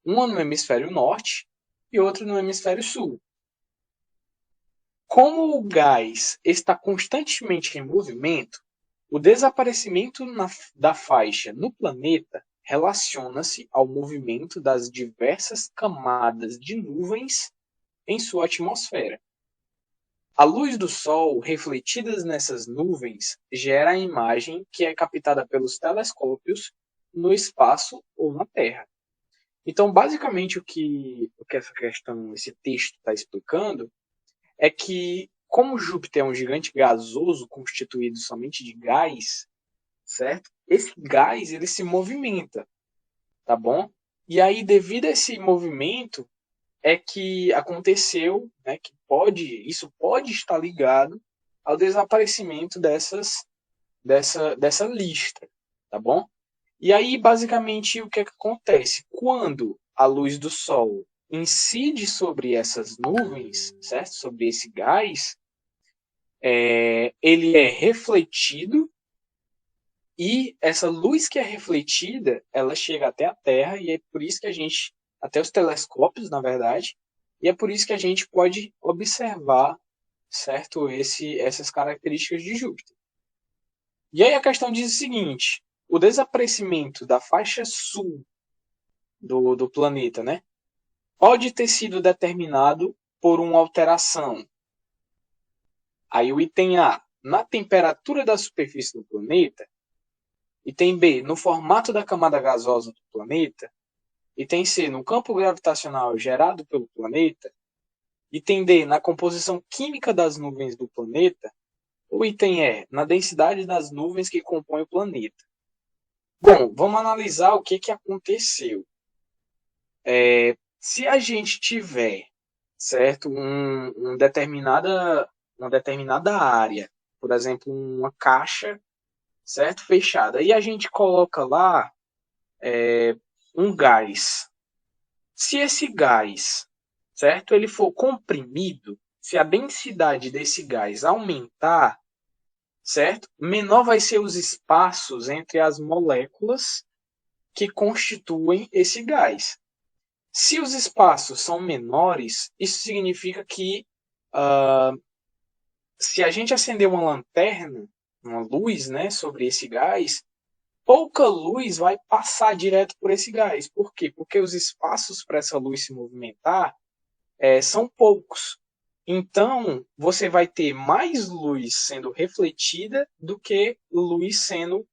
Uma no hemisfério norte e outra no hemisfério sul. Como o gás está constantemente em movimento, o desaparecimento da faixa no planeta relaciona-se ao movimento das diversas camadas de nuvens em sua atmosfera. A luz do Sol refletida nessas nuvens gera a imagem que é captada pelos telescópios no espaço ou na Terra. Então, basicamente, o que essa questão, esse texto está explicando é que, como Júpiter é um gigante gasoso constituído somente de gás, certo? Esse gás ele se movimenta, tá bom? E aí, devido a esse movimento, é que aconteceu, né, que isso pode estar ligado ao desaparecimento dessa listra, tá bom? E aí, basicamente, o que acontece? Quando a luz do Sol incide sobre essas nuvens, certo? Sobre esse gás, ele é refletido e essa luz que é refletida, ela chega até a Terra e é por isso que a gente, até os telescópios, na verdade, e é por isso que a gente pode observar, certo? Essas características de Júpiter. E aí a questão diz o seguinte: o desaparecimento da faixa sul do planeta, né, pode ter sido determinado por uma alteração. Aí o item A, na temperatura da superfície do planeta. Item B, no formato da camada gasosa do planeta. Item C, no campo gravitacional gerado pelo planeta. Item D, na composição química das nuvens do planeta. Ou item E, na densidade das nuvens que compõem o planeta. Bom, vamos analisar o que aconteceu. Se a gente tiver, certo, uma determinada área, por exemplo, uma caixa, certo, fechada, e a gente coloca lá um gás. Se esse gás, certo, ele for comprimido, se a densidade desse gás aumentar, certo, menor vai ser os espaços entre as moléculas que constituem esse gás. Se os espaços são menores, isso significa que se a gente acender uma lanterna, uma luz, né, sobre esse gás, pouca luz vai passar direto por esse gás. Por quê? Porque os espaços para essa luz se movimentar são poucos. Então, você vai ter mais luz sendo refletida do que luz sendo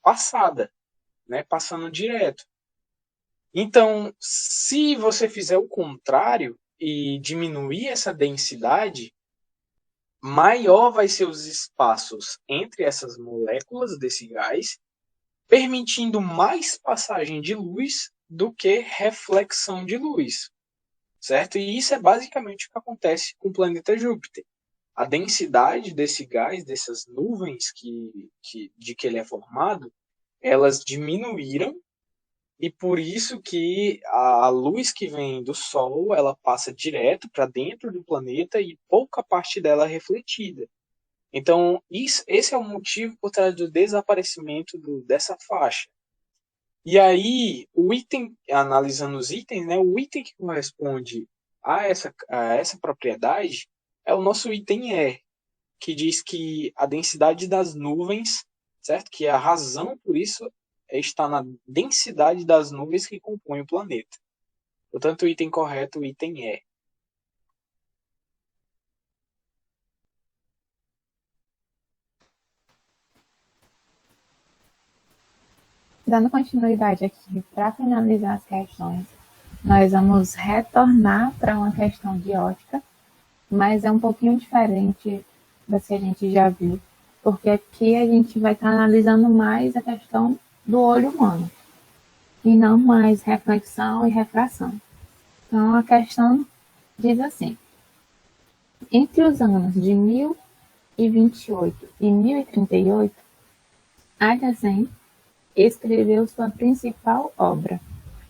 passada, né, passando direto. Então, se você fizer o contrário e diminuir essa densidade, maior vai ser os espaços entre essas moléculas desse gás, permitindo mais passagem de luz do que reflexão de luz, certo? E isso é basicamente o que acontece com o planeta Júpiter. A densidade desse gás, dessas nuvens de que ele é formado, elas diminuíram e por isso que a luz que vem do Sol, ela passa direto para dentro do planeta e pouca parte dela é refletida. Então, esse é o motivo por trás do desaparecimento dessa faixa. E aí, o item, analisando os itens, né, o item que corresponde a essa propriedade é o nosso item E, que diz que a densidade das nuvens, certo? Que a razão por isso está na densidade das nuvens que compõem o planeta. Portanto, o item correto, o item E. Dando continuidade aqui, para finalizar as questões, nós vamos retornar para uma questão de ótica, mas é um pouquinho diferente das que a gente já viu, porque aqui a gente vai estar analisando mais a questão do olho humano, e não mais reflexão e refração. Então, a questão diz assim: entre os anos de 1028 e 1038, Agassiz escreveu sua principal obra,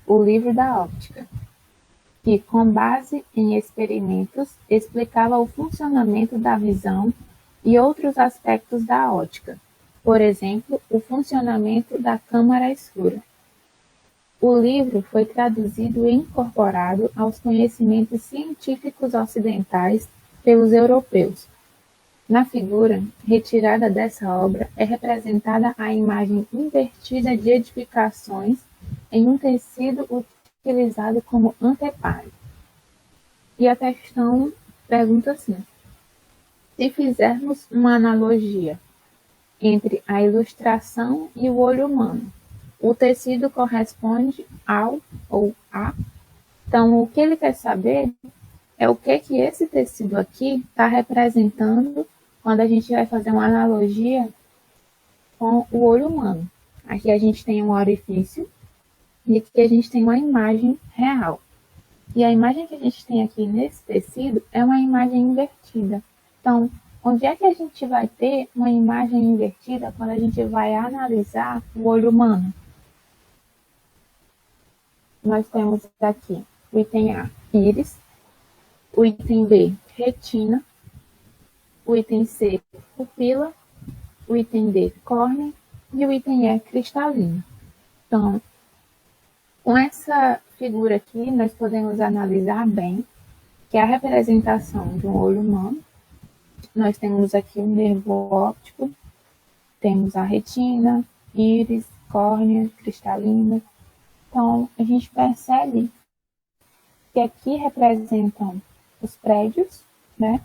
o Livro da Óptica, que, com base em experimentos, explicava o funcionamento da visão e outros aspectos da ótica, por exemplo, o funcionamento da câmara escura. O livro foi traduzido e incorporado aos conhecimentos científicos ocidentais pelos europeus. Na figura retirada dessa obra é representada a imagem invertida de edificações em um tecido utilizado como anteparo. E a questão pergunta assim: se fizermos uma analogia entre a ilustração e o olho humano, o tecido corresponde ao ou a. Então, o que ele quer saber é o que esse tecido aqui está representando quando a gente vai fazer uma analogia com o olho humano. Aqui a gente tem um orifício e aqui a gente tem uma imagem real. E a imagem que a gente tem aqui nesse tecido é uma imagem invertida. Então, onde é que a gente vai ter uma imagem invertida quando a gente vai analisar o olho humano? Nós temos aqui o item A, íris, o item B, retina, o item C, pupila, o item D, córnea e o item E, cristalino. Então, com essa figura aqui, nós podemos analisar bem que é a representação de um olho humano. Nós temos aqui o nervo óptico, temos a retina, íris, córnea, cristalina. Então, a gente percebe que aqui representam os prédios, né?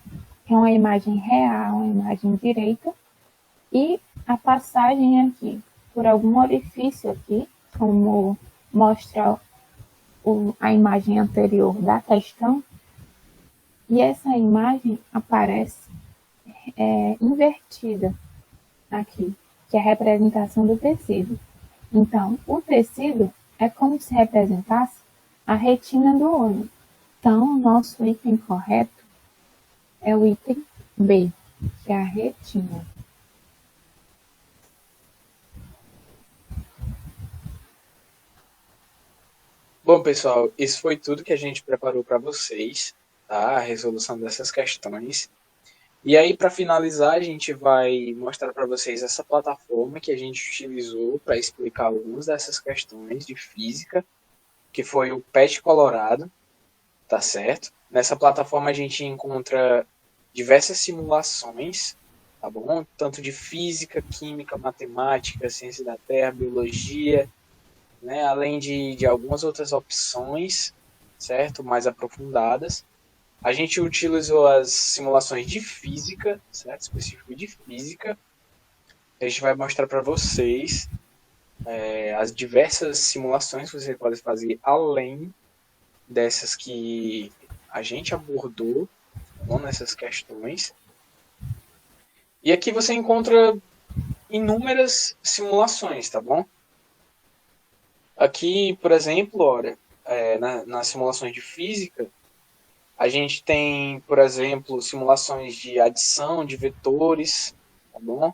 Que é uma imagem real, uma imagem direita, e a passagem aqui por algum orifício aqui, como mostra a imagem anterior da questão, e essa imagem aparece invertida aqui, que é a representação do tecido. Então, o tecido é como se representasse a retina do olho. Então, o nosso item correto é o item B, que é a retina. Bom, pessoal, isso foi tudo que a gente preparou para vocês, tá? A resolução dessas questões. E aí, para finalizar, a gente vai mostrar para vocês essa plataforma que a gente utilizou para explicar algumas dessas questões de física, que foi o PET Colorado, tá certo? Nessa plataforma a gente encontra diversas simulações, tá bom? Tanto de física, química, matemática, ciência da Terra, biologia, né? Além de algumas outras opções, certo? Mais aprofundadas. A gente utilizou as simulações de física, certo? Específico de física. A gente vai mostrar para vocês as diversas simulações que você pode fazer além dessas que a gente abordou, tá, nessas questões. E aqui você encontra inúmeras simulações, tá bom? Aqui, por exemplo, olha, nas simulações de física, a gente tem, por exemplo, simulações de adição de vetores, tá bom?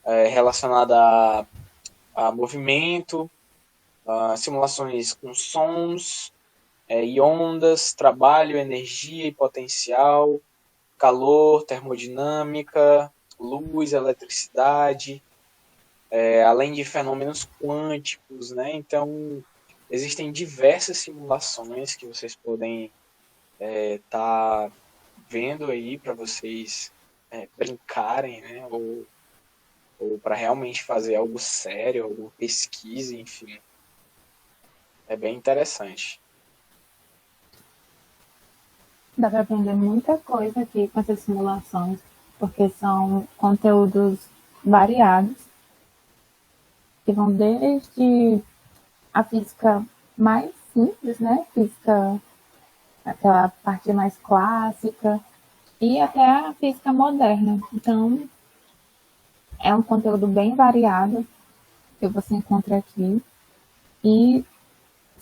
Relacionada a movimento, simulações com sons e ondas, trabalho, energia e potencial, calor, termodinâmica, luz, eletricidade, além de fenômenos quânticos, né? Então, existem diversas simulações que vocês podem estar vendo aí para vocês brincarem, né? Ou para realmente fazer algo sério, alguma pesquisa, enfim. É bem interessante. Dá para aprender muita coisa aqui com essas simulações, porque são conteúdos variados, que vão desde a física mais simples, né? Física, aquela parte mais clássica, e até a física moderna. Então, é um conteúdo bem variado que você encontra aqui e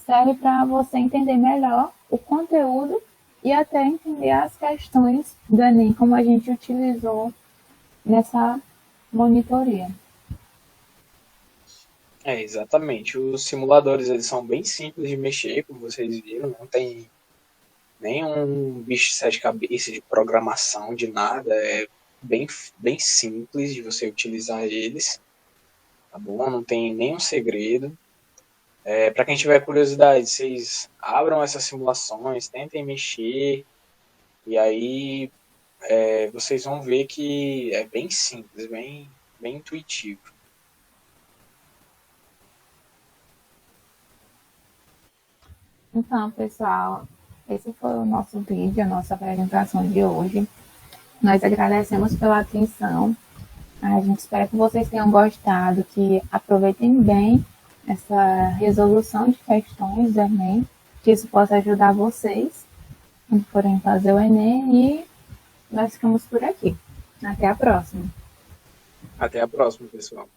serve para você entender melhor o conteúdo e até entender as questões do Enem, como a gente utilizou nessa monitoria. Exatamente. Os simuladores eles são bem simples de mexer, como vocês viram, não tem nenhum bicho de sete cabeças de programação, de nada. É bem simples de você utilizar eles, tá bom? Não tem nenhum segredo. Para quem tiver curiosidade, vocês abram essas simulações, tentem mexer, e aí vocês vão ver que é bem simples, bem intuitivo. Então, pessoal, esse foi o nosso vídeo, a nossa apresentação de hoje. Nós agradecemos pela atenção. A gente espera que vocês tenham gostado, que aproveitem bem essa resolução de questões do Enem, que isso possa ajudar vocês quando forem fazer o Enem e nós ficamos por aqui. Até a próxima. Até a próxima, pessoal.